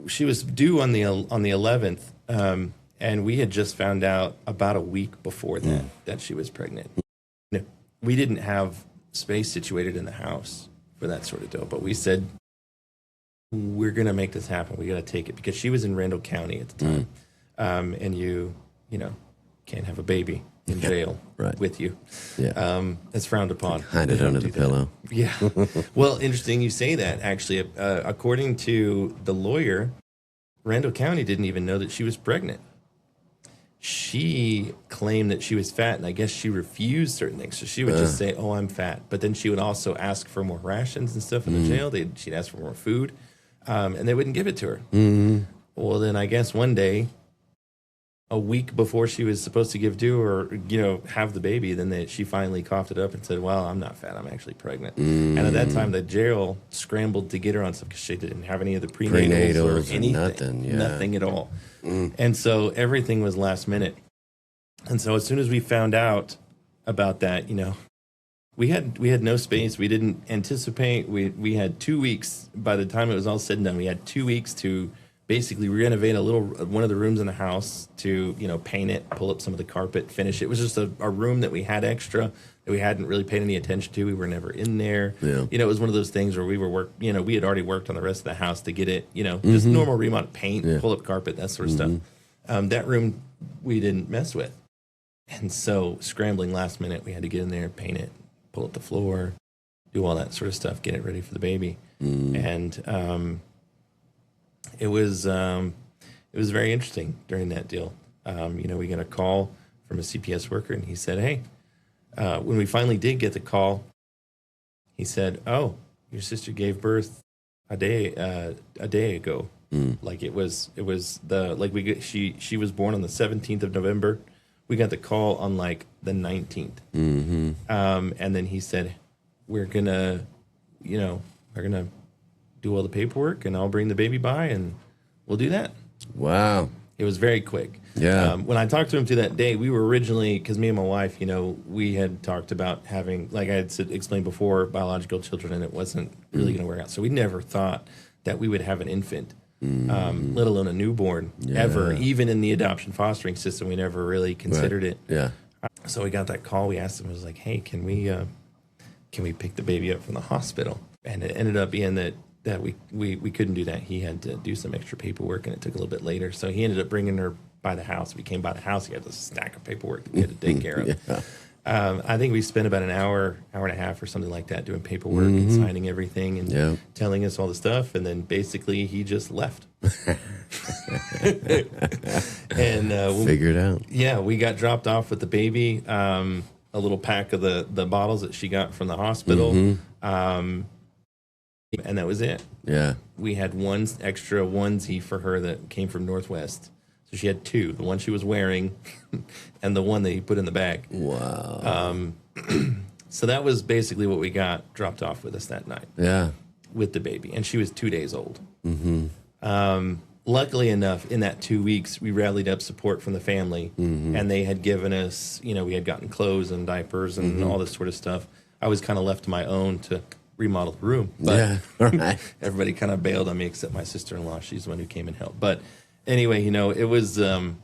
she was due on the 11th, and we had just found out about a week before that she was pregnant. We didn't have space situated in the house for that sort of deal, but we said, we're going to make this happen. We got to take it, because she was in Randall County at the time. And you can't have a baby in jail with you. Yeah. That's frowned upon. Hide it under the pillow. Yeah. Well, interesting you say that, actually. According to the lawyer, Randall County didn't even know that she was pregnant. she claimed that she was fat, and I guess she refused certain things. So she would just say, "Oh, I'm fat," but then she would also ask for more rations and stuff in the jail. She'd ask for more food, and they wouldn't give it to her. Well, then I guess one day, a week before she was supposed to give due or have the baby, then she finally coughed it up and said, "Well, I'm not fat. I'm actually pregnant." And at that time, the jail scrambled to get her on stuff because she didn't have any of the prenatals or anything, nothing at all. And so everything was last minute. And so as soon as we found out about that, we had no space. We didn't anticipate. We had 2 weeks. By the time it was all said and done, we had 2 weeks to basically renovate one of the rooms in the house, to paint it, pull up some of the carpet, finish it. It was just a room that we had extra that we hadn't really paid any attention to. We were never in there. It was one of those things where we had already worked on the rest of the house to get it, just normal remodel, paint, pull up carpet, that sort of stuff. That room we didn't mess with. And so scrambling last minute, we had to get in there, paint it, pull up the floor, do all that sort of stuff, get it ready for the baby. And it was very interesting during that deal. We got a call from a CPS worker, and he said, "Hey," when we finally did get the call, he said, "Oh, your sister gave birth a day ago." Like she was born on the 17th of November. We got the call on like the 19th. And then he said, we're gonna do all the paperwork, and I'll bring the baby by, and we'll do that. Wow. It was very quick. Yeah. When I talked to him through that day, we were originally, because me and my wife, we had talked about having, like I had explained before, biological children, and it wasn't really going to work out. So we never thought that we would have an infant, let alone a newborn, ever. Even in the adoption fostering system, we never really considered it. Yeah. So we got that call. We asked him, I was like, "Hey, can we pick the baby up from the hospital?" And it ended up being that we couldn't do that. He had to do some extra paperwork, and it took a little bit later. So he ended up bringing her by the house. We came by the house. He had this stack of paperwork that we had to take care of. I think we spent about an hour and a half or something like that doing paperwork and signing everything and telling us all the stuff. And then basically he just left. And figured out. Yeah, we got dropped off with the baby, a little pack of the bottles that she got from the hospital. And that was it. Yeah. We had one extra onesie for her that came from Northwest. So she had two, the one she was wearing and the one that he put in the bag. Wow. So that was basically what we got dropped off with us that night. Yeah. With the baby. And she was 2 days old. Luckily enough, in that 2 weeks, we rallied up support from the family. And they had given us, we had gotten clothes and diapers and all this sort of stuff. I was kind of left to my own to remodel the room. But right. Everybody kind of bailed on me except my sister-in-law. She's the one who came and helped. But anyway, it wasn't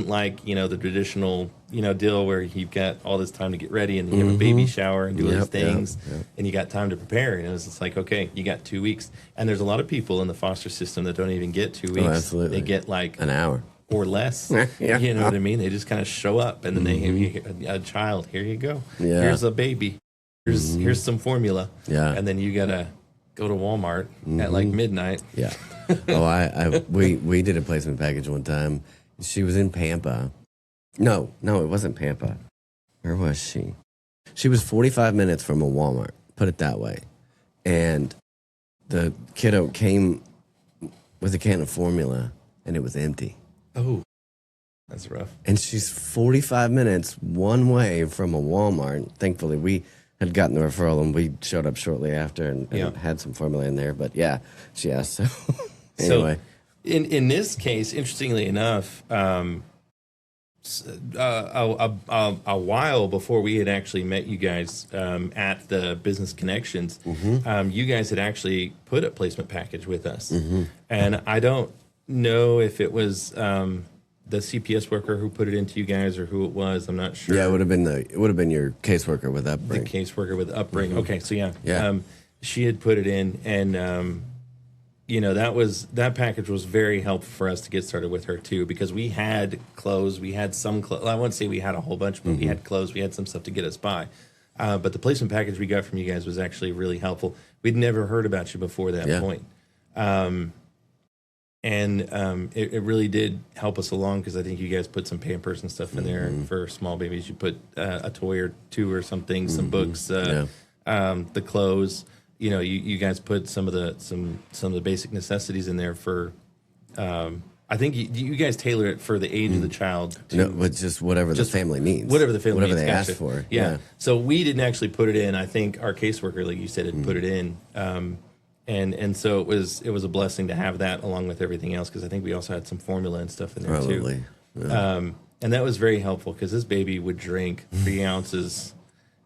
like, the traditional, deal where you've got all this time to get ready and then you have a baby shower and do all these things and you got time to prepare. And it was just like, okay, you got 2 weeks. And there's a lot of people in the foster system that don't even get 2 weeks. Oh, absolutely. They get like an hour or less. You know what I mean? They just kind of show up and then they give you a child. Here you go. Yeah. Here's a baby. Here's some formula. Yeah. And then you got to go to Walmart at like midnight. Yeah. Oh, we did a placement package one time. She was in Pampa. No, it wasn't Pampa. Where was she? She was 45 minutes from a Walmart, put it that way. And the kiddo came with a can of formula, and it was empty. Oh, that's rough. And she's 45 minutes one way from a Walmart. Thankfully, we had gotten the referral, and we showed up shortly after and had some formula in there. But yeah, she asked. So anyway. So in this case, interestingly enough, a while before we had actually met you guys at the Business Connections, you guys had actually put a placement package with us. And I don't know if it was the CPS worker who put it into you guys or who it was. I'm not sure. Yeah, it would have been your caseworker with Upbring. The caseworker with Upbring. Okay, so yeah. She had put it in, and that package was very helpful for us to get started with her too, because we had clothes, we had some clothes. I won't say we had a whole bunch, but we had clothes, we had some stuff to get us by. But the placement package we got from you guys was actually really helpful. We'd never heard about you before that point. And it really did help us along because I think you guys put some Pampers and stuff in there for small babies. You put a toy or two or something, some books, the clothes. You know, you guys put some of the basic necessities in there for. I think you guys tailor it for the age of the child. With just whatever the family needs. Whatever the family needs. Whatever they ask for. Yeah. So we didn't actually put it in. I think our caseworker, like you said, had put it in. And so it was a blessing to have that along with everything else because I think we also had some formula and stuff in there too. Yeah. And that was very helpful because this baby would drink 3 ounces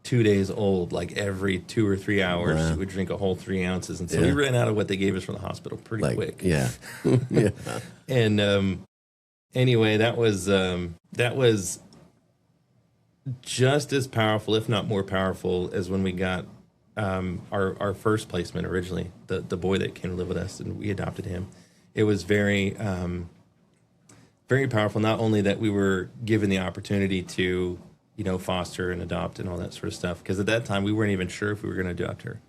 2 days old, like every 2 or 3 hours. Wow. She would drink a whole 3 ounces. And so we ran out of what they gave us from the hospital pretty quick. Yeah. Yeah. And anyway, that was just as powerful, if not more powerful, as when we got our first placement originally, the boy that came to live with us, and we adopted him. It was very, very powerful. Not only that we were given the opportunity to, foster and adopt and all that sort of stuff, because at that time we weren't even sure if we were going to adopt her.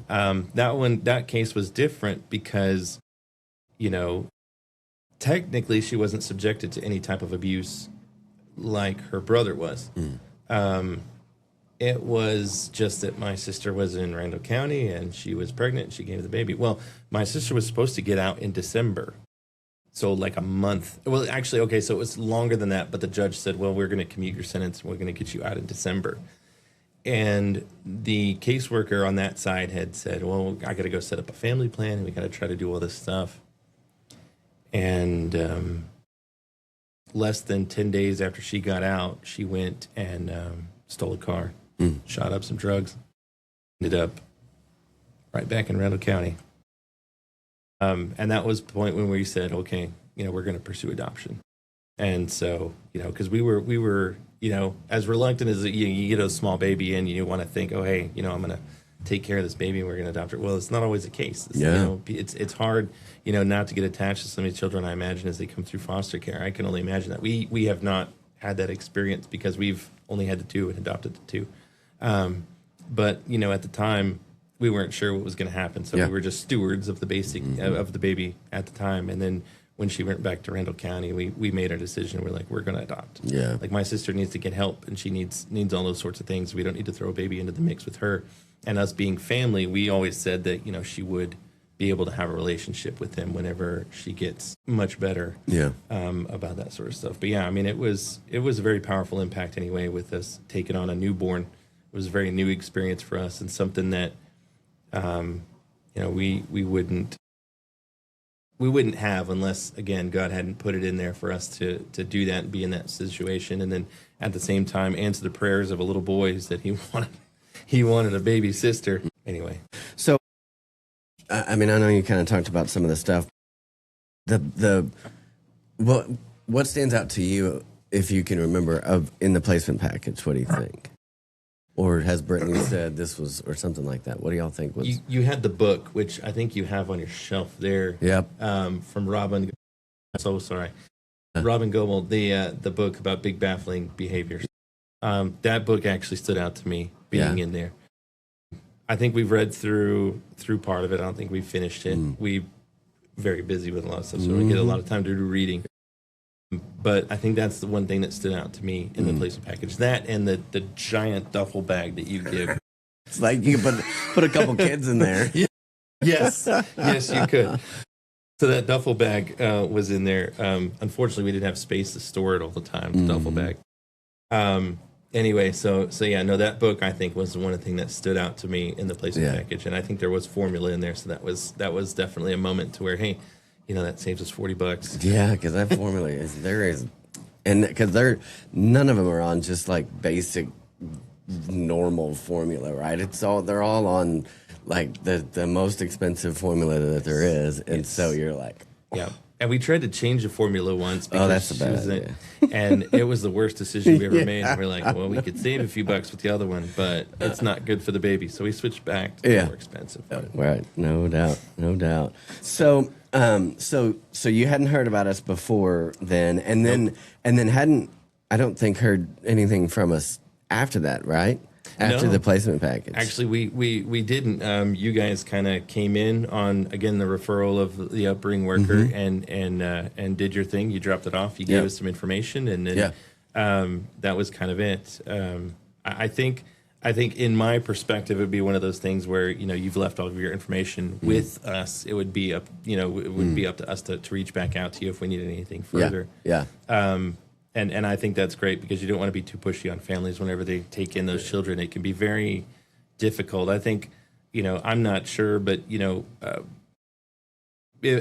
That case was different because, technically she wasn't subjected to any type of abuse like her brother was. It was just that my sister was in Randall County and she was pregnant and she gave the baby. Well, my sister was supposed to get out in December. So like a month. Well, actually, okay, so it was longer than that, but the judge said, well, we're going to commute your sentence and we're going to get you out in December. And the caseworker on that side had said, well, I got to go set up a family plan and we got to try to do all this stuff. And less than 10 days after she got out, she went and stole a car. Shot up some drugs, ended up right back in Randall County. And that was the point when we said, okay, we're going to pursue adoption. And so, because we were, as reluctant as you get a small baby and you want to think, oh, hey, I'm going to take care of this baby and we're going to adopt her. Well, it's not always the case. It's hard, not to get attached to some of these children, I imagine, as they come through foster care. I can only imagine that. We have not had that experience because we've only had the two and adopted the two. But at the time we weren't sure what was going to happen. So we were just stewards of the basic of the baby at the time. And then when she went back to Randall County, we made our decision. We're like, we're going to adopt. Yeah. Like my sister needs to get help and she needs all those sorts of things. We don't need to throw a baby into the mix with her. And us being family, we always said that, she would be able to have a relationship with him whenever she gets much better about that sort of stuff. But it was a very powerful impact anyway with us taking on a newborn. It was a very new experience for us and something that, we wouldn't have unless, again, God hadn't put it in there for us to do that and be in that situation. And then at the same time, answer the prayers of a little boy who said he wanted a baby sister. Anyway. So, I know you kind of talked about some of the stuff. What stands out to you, if you can remember, in the placement package? What do you think? Or has Brittney said this was, or something like that? What do y'all think was? You had the book, which I think you have on your shelf there. Yep. From Robin. So sorry, Robin Goebel. The book about big baffling behaviors. That book actually stood out to me being in there. I think we've read through part of it. I don't think we've finished it. We're very busy with a lot of stuff, so we get a lot of time to do reading. But I think that's the one thing that stood out to me in the placement package. That and the giant duffel bag that you give. It's like you could put a couple kids in there. Yes, you could. So that duffel bag was in there. Unfortunately, we didn't have space to store it all the time. The duffel bag. Anyway, so that book I think was one of the things that stood out to me in the placement package, and I think there was formula in there. So that was definitely a moment to where, hey, that saves us $40. Yeah, because that formula and because none of them are on just like basic normal formula, right? They're all on like the most expensive formula that there is, and so you're like, yeah. And we tried to change the formula once. Because that's a bad idea. And it was the worst decision we ever made. And we're like, well, we could save a few bucks with the other one, but it's not good for the baby. So we switched back to the more expensive one. Right. No doubt. So, so you hadn't heard about us before then, and then hadn't, I don't think, heard anything from us after that, right? after No. the placement package? Actually, we didn't. You guys kind of came in on, again, the referral of the upbringing worker, and did your thing. You dropped it off. You gave us some information, and then that was kind of it. I think in my perspective, it would be one of those things where, you've left all of your information with us. It would be up, it would be up to us to reach back out to you if we needed anything further. Yeah. And I think that's great, because you don't want to be too pushy on families whenever they take in those children. It can be very difficult. I think, I'm not sure, but,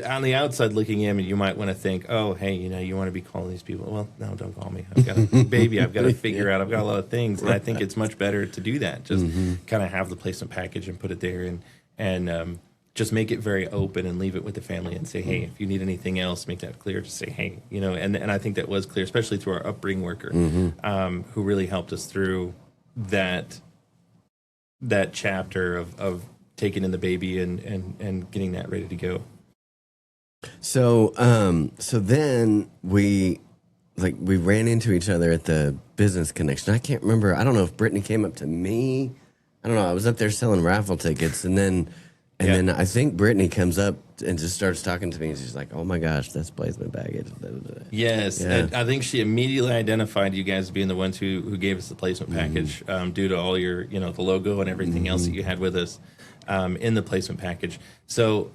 on the outside looking in, you might want to think, oh, hey, you want to be calling these people. Well, no, don't call me. I've got a baby. I've got to figure out. I've got a lot of things. And I think it's much better to do that. Just kind of have the placement package and put it there, and just make it very open and leave it with the family and say, hey, if you need anything else, make that clear. Just say, hey, and I think that was clear, especially through our upbringing worker, who really helped us through that chapter of taking in the baby and getting that ready to go. So then we ran into each other at the business connection. I can't remember. I don't know if Brittney came up to me. I don't know. I was up there selling raffle tickets, and then I think Brittney comes up and just starts talking to me, and she's like, "Oh my gosh, that's placement package." Yes, and I think she immediately identified you guys as being the ones who gave us the placement package, due to all your, the logo and everything else that you had with us in the placement package. So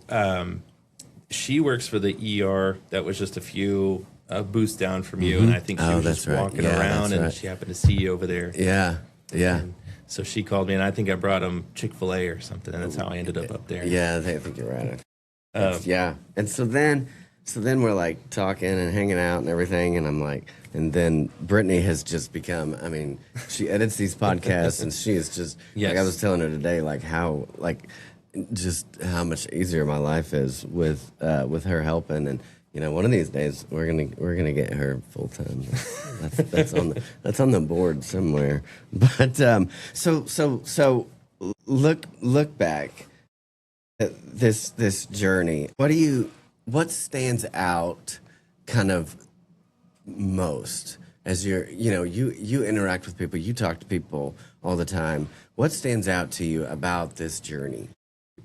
she works for the ER that was just a few booths down from you, and I think she was just walking around, and she happened to see you over there. Yeah. And so she called me, and I think I brought him Chick-fil-A or something, and that's how I ended up there. Yeah, I think you're right. Yeah, and so then we're like talking and hanging out and everything, and I'm like, and then Brittney has just become. I mean, she edits these podcasts, and she is just like I was telling her today, like how just how much easier my life is with her helping, and one of these days we're gonna get her full time. That's on the board somewhere. But so look back at this journey. What stands out kind of most as you interact with people, you talk to people all the time. What stands out to you about this journey?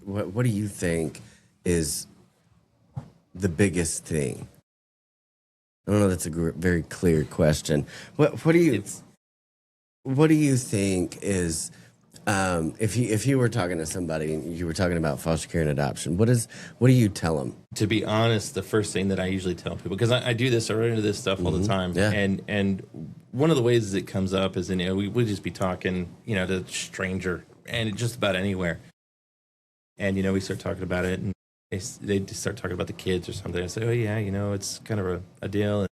What do you think is the biggest thing? I don't know. That's a very clear question. What do you think is if you were talking to somebody and you were talking about foster care and adoption? What do you tell them? To be honest, the first thing that I usually tell people, because I do this, I run into this stuff all the time, and one of the ways it comes up is we just be talking to a stranger and just about anywhere. And, we start talking about it, and they just start talking about the kids or something. I say, oh, yeah, it's kind of a deal. And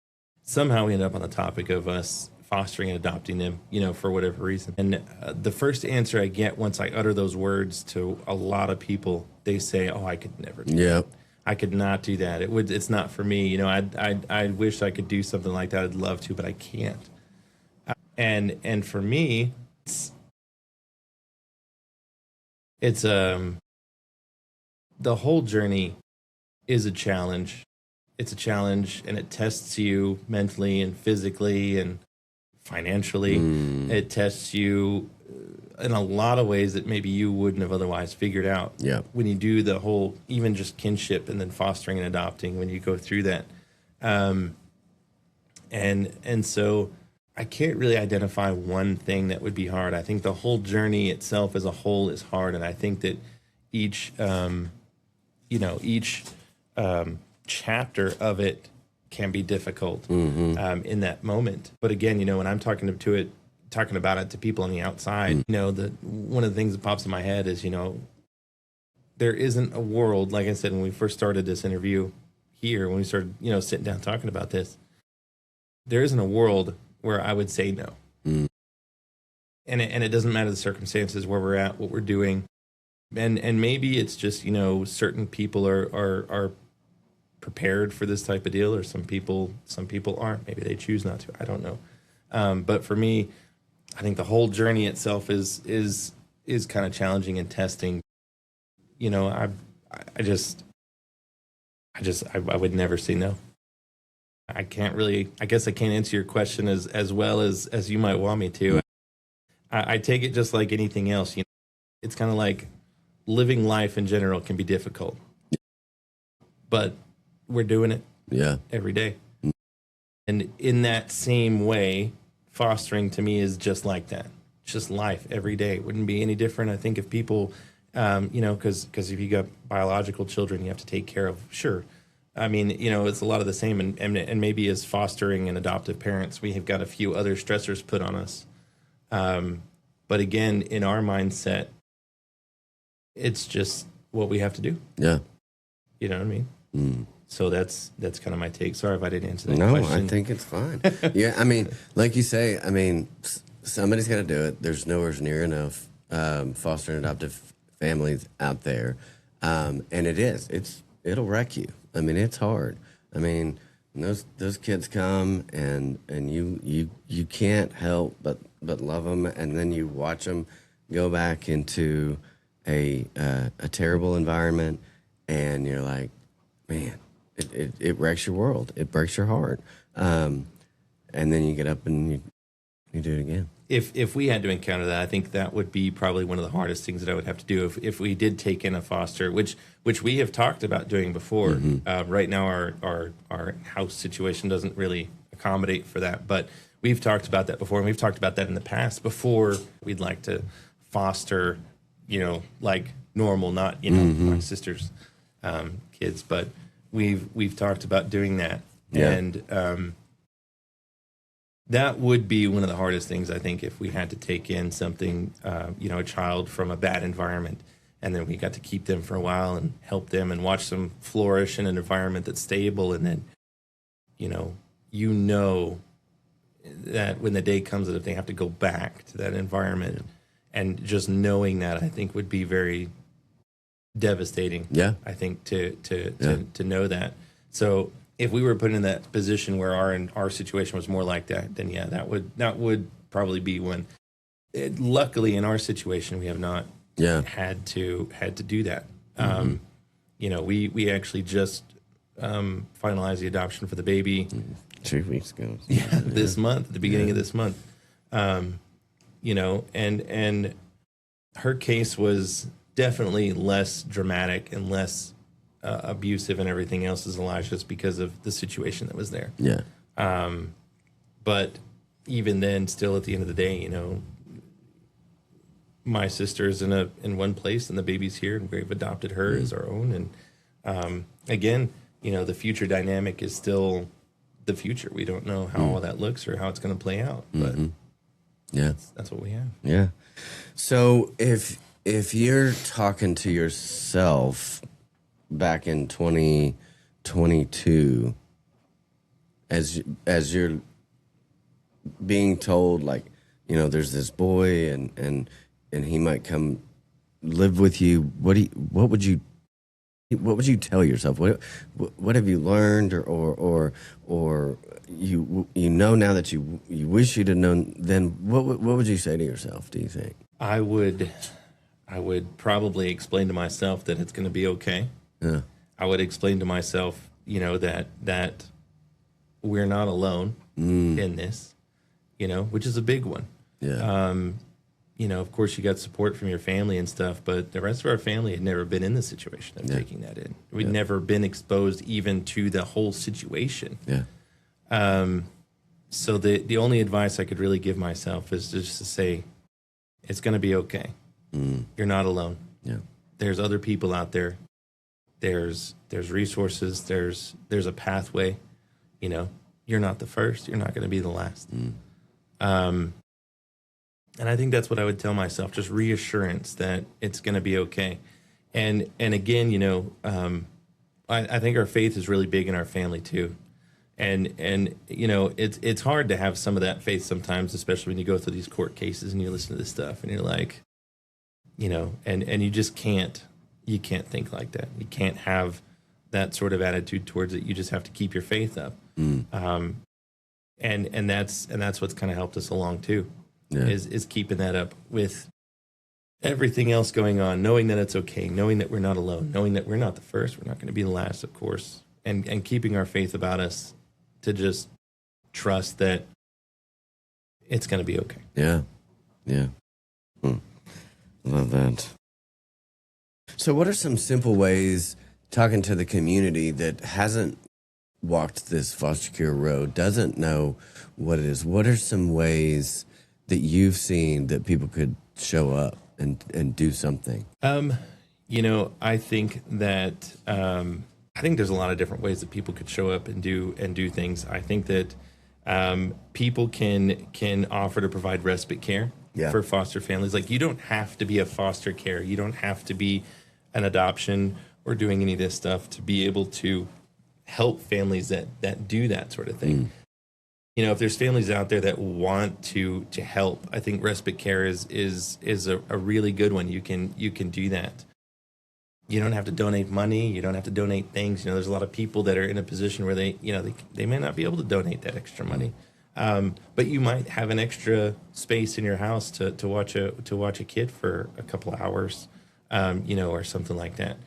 somehow we end up on the topic of us fostering and adopting them, for whatever reason. And the first answer I get once I utter those words to a lot of people, they say, oh, I could never do that. I could not do that. It's not for me. I wish I could do something like that. I'd love to, but I can't. And for me, it's the whole journey is a challenge. It's a challenge, and it tests you mentally and physically and financially. It tests you in a lot of ways that maybe you wouldn't have otherwise figured out. When you do the whole, even just kinship and then fostering and adopting, when you go through that. And so I can't really identify one thing that would be hard. I think the whole journey itself as a whole is hard, and I think that each chapter of it can be difficult in that moment. But again, when I'm talking about it to people on the outside, one of the things that pops in my head is, there isn't a world, like I said, when we first started this interview here, when we started, sitting down talking about this, there isn't a world where I would say no. And it doesn't matter the circumstances, where we're at, what we're doing. And maybe it's just, certain people are prepared for this type of deal, or some people aren't. Maybe they choose not to. I don't know. But for me, I think the whole journey itself is kind of challenging and testing. I would never say no. I guess I can't answer your question as well as you might want me to. I take it just like anything else. You know, it's kind of like living life in general can be difficult, but we're doing it every day. And in that same way, fostering to me is just like that. It's just life every day. It wouldn't be any different. I think if people, you know, because if you got biological children, you have to take care of. Sure. I mean, you know, it's a lot of the same. And maybe as fostering and adoptive parents, we have got a few other stressors put on us. But again, in our mindset, it's just what we have to do. Yeah. You know what I mean? Mm. So that's kind of my take. Sorry if I didn't answer that question. No, I think it's fine. Yeah, I mean, like you say, I mean, somebody's got to do it. There's nowhere near enough foster and adoptive families out there, and it'll wreck you. I mean, it's hard. I mean, those kids come and you can't help but love them, and then you watch them go back into a terrible environment, and you're like, man. It wrecks your world. It breaks your heart. And then you get up and you do it again. If we had to encounter that, I think that would be probably one of the hardest things that I would have to do if we did take in a foster, which we have talked about doing before. Mm-hmm. Right now, our house situation doesn't really accommodate for that, but we've talked about that before, and we've talked about that in the past. Before we'd like to foster, you know, like normal, not mm-hmm. my sister's kids, but. We've talked about doing that, and that would be one of the hardest things, I think, if we had to take in something, you know, a child from a bad environment, and then we got to keep them for a while and help them and watch them flourish in an environment that's stable, and then, you know that when the day comes that if they have to go back to that environment, and just knowing that, I think would be very devastating. Yeah, I think to know that. So if we were put in that position where our situation was more like that, then yeah, that would probably be one. Luckily, in our situation, we have not had to do that. Mm-hmm. You know, we actually just finalized the adoption for the baby 2 weeks ago. This month, at the beginning of this month. You know, and her case was definitely less dramatic and less abusive and everything else as Elijah's because of the situation that was there. Yeah. But even then, still at the end of the day, you know, my sister's in one place and the baby's here, and we've adopted her as our own. And again, you know, the future dynamic is still the future. We don't know how all that looks or how it's going to play out, but that's what we have. Yeah. So if you're talking to yourself back in 2022, as you're being told, like, you know, there's this boy and he might come live with you, what would you tell yourself? What have you learned or you know now that you wish you'd have known then? What would you say to yourself, do you think? I would probably explain to myself that it's going to be okay. Yeah. I would explain to myself, you know, that we're not alone in this, you know, which is a big one. Yeah. You know, of course, you got support from your family and stuff, but the rest of our family had never been in the situation of taking that in. We'd never been exposed even to the whole situation. Yeah. So the only advice I could really give myself is just to say, it's going to be okay. You're not alone. Yeah. There's other people out there. There's resources. There's a pathway. You know, you're not the first. You're not going to be the last. And I think that's what I would tell myself, just reassurance that it's going to be okay. And again, you know, I think our faith is really big in our family too. And you know, it's hard to have some of that faith sometimes, especially when you go through these court cases and you listen to this stuff and you're like, you know, and you just can't think like that. You can't have that sort of attitude towards it. You just have to keep your faith up. And that's what's kind of helped us along too, is keeping that up with everything else going on, knowing that it's okay, knowing that we're not alone, knowing that we're not the first, we're not going to be the last, of course, and keeping our faith about us to just trust that it's going to be okay. Yeah. Yeah. Love that. So what are some simple ways, talking to the community that hasn't walked this foster care road, doesn't know what it is, what are some ways that you've seen that people could show up and do something? I think that there's a lot of different ways that people could show up and do things. I think that people can offer to provide respite care for foster families. Like, you don't have to be a foster care. You don't have to be an adoption or doing any of this stuff to be able to help families that do that sort of thing. If there's families out there that want to help, I think respite care is a really good one. You can do that. You don't have to donate money. You don't have to donate things. There's a lot of people that are in a position where they may not be able to donate that extra money. But you might have an extra space in your house to watch a kid for a couple of hours, or something like that.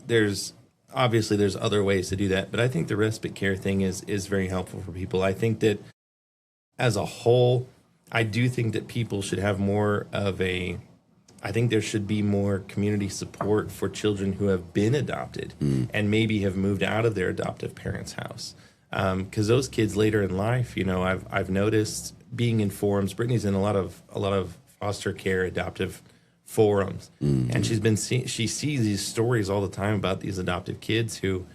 There's obviously there's other ways to do that, but I think the respite care thing is very helpful for people. I think that as a whole, I do think that people should have I think there should be more community support for children who have been adopted and maybe have moved out of their adoptive parents' house. Because those kids later in life, I've noticed being in forums. Brittney's in a lot of foster care adoptive forums, and she sees these stories all the time about these adoptive kids who,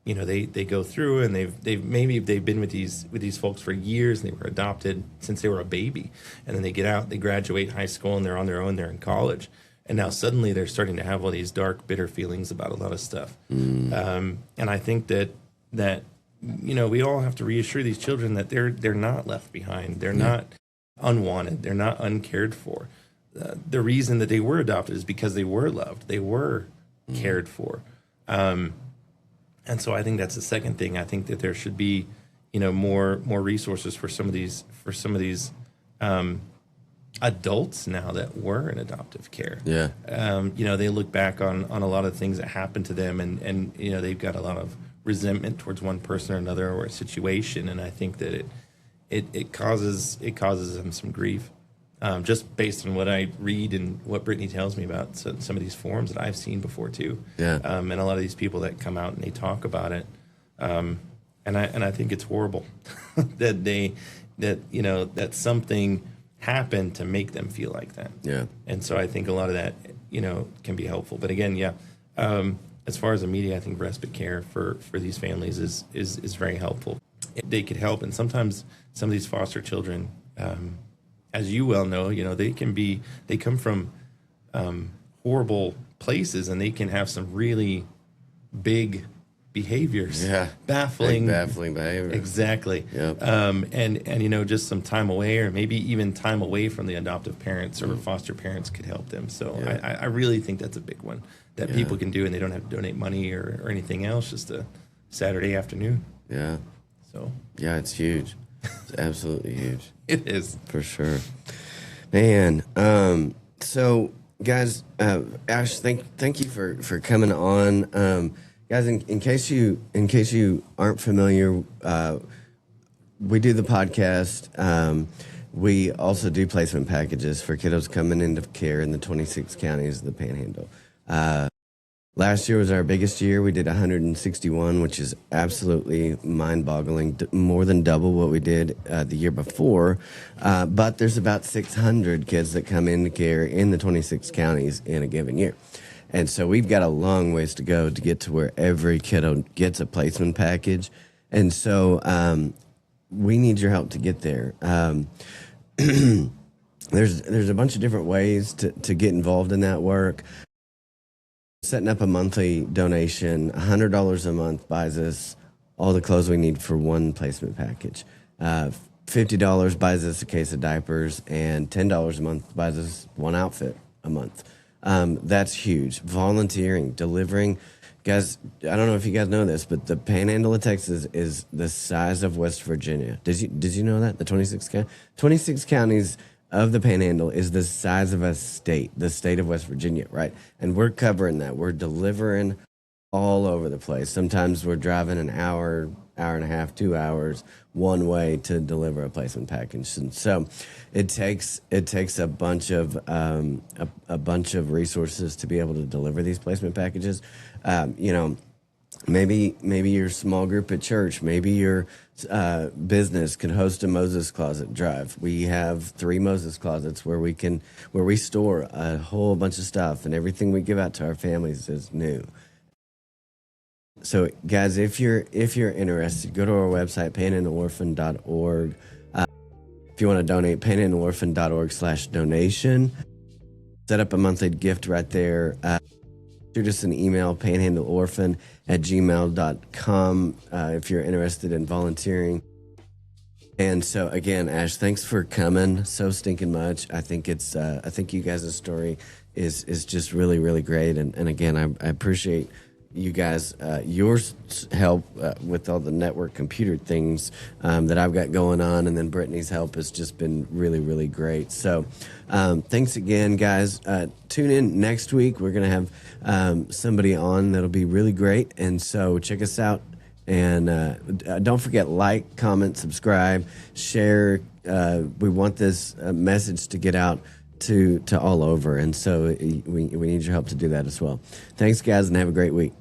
they go through and they've been with these folks for years, and they were adopted since they were a baby, and then they get out, they graduate high school, and they're on their own, they're in college, and now suddenly they're starting to have all these dark, bitter feelings about a lot of stuff. And I think that we all have to reassure these children that they're not left behind, they're not unwanted, they're not uncared for. The reason that they were adopted is because they were loved, they were cared for. And so I think that's the second thing. I think that there should be, more resources for some of these adults now that were in adoptive care. Yeah. They look back on a lot of things that happened to them, and they've got a lot of resentment towards one person or another or a situation, and I think that it causes them some grief. Just based on what I read and what Brittney tells me about some of these forums that I've seen before too. Yeah. And a lot of these people that come out and they talk about it. And I think it's horrible that something happened to make them feel like that. Yeah. And so I think a lot of that, can be helpful. But again, as far as the media, I think respite care for these families is very helpful. They could help. And sometimes some of these foster children, as you well know, they come from horrible places, and they can have some really big behaviors. Yeah. Baffling behavior. Exactly. Yep. And just some time away, or maybe even time away from the adoptive parents or foster parents could help them. So I really think that's a big one that people can do, and they don't have to donate money or anything else, just a Saturday afternoon. Yeah. So. Yeah, it's huge. It's absolutely huge. It is. For sure. Man. So guys, Ash, thank you for coming on. Guys, in case you aren't familiar, we do the podcast. We also do placement packages for kiddos coming into care in the 26 counties of the Panhandle. Last year was our biggest year. We did 161, which is absolutely mind-boggling, more than double what we did the year before. But there's about 600 kids that come into care in the 26 counties in a given year. And so we've got a long ways to go to get to where every kiddo gets a placement package. And so we need your help to get there. There's a bunch of different ways to get involved in that work. Setting up a monthly donation, $100 a month buys us all the clothes we need for one placement package. $50 buys us a case of diapers, and $10 a month buys us one outfit a month. That's huge. Volunteering, delivering. Guys, I don't know if you guys know this, but the Panhandle of Texas is the size of West Virginia. Did you know that? The 26 counties of the Panhandle is the size of a state, the state of West Virginia, right? And we're covering that. We're delivering all over the place. Sometimes we're driving an hour hour and a half, 2 hours one way to deliver a placement package. And so it takes a bunch of resources to be able to deliver these placement packages. Maybe your small group at church, maybe your business can host a Moses Closet drive. We have 3 Moses Closets where we store a whole bunch of stuff, and everything we give out to our families is new. So, guys, if you're interested, go to our website, panhandleorphan.org. If you want to donate, panhandleorphan.org/donation. Set up a monthly gift right there. Shoot us an email, panhandleorphan@gmail.com, if you're interested in volunteering. And so, again, Ash, thanks for coming so stinking much. I think you guys' story is just really, really great. And again, I appreciate you guys, your help with all the network computer things that I've got going on, and then Brittney's help has just been really, really great. So thanks again, guys. Tune in next week. We're going to have somebody on that'll be really great, and so check us out. And don't forget, like, comment, subscribe, share. We want this message to get out to all over, and so we need your help to do that as well. Thanks, guys, and have a great week.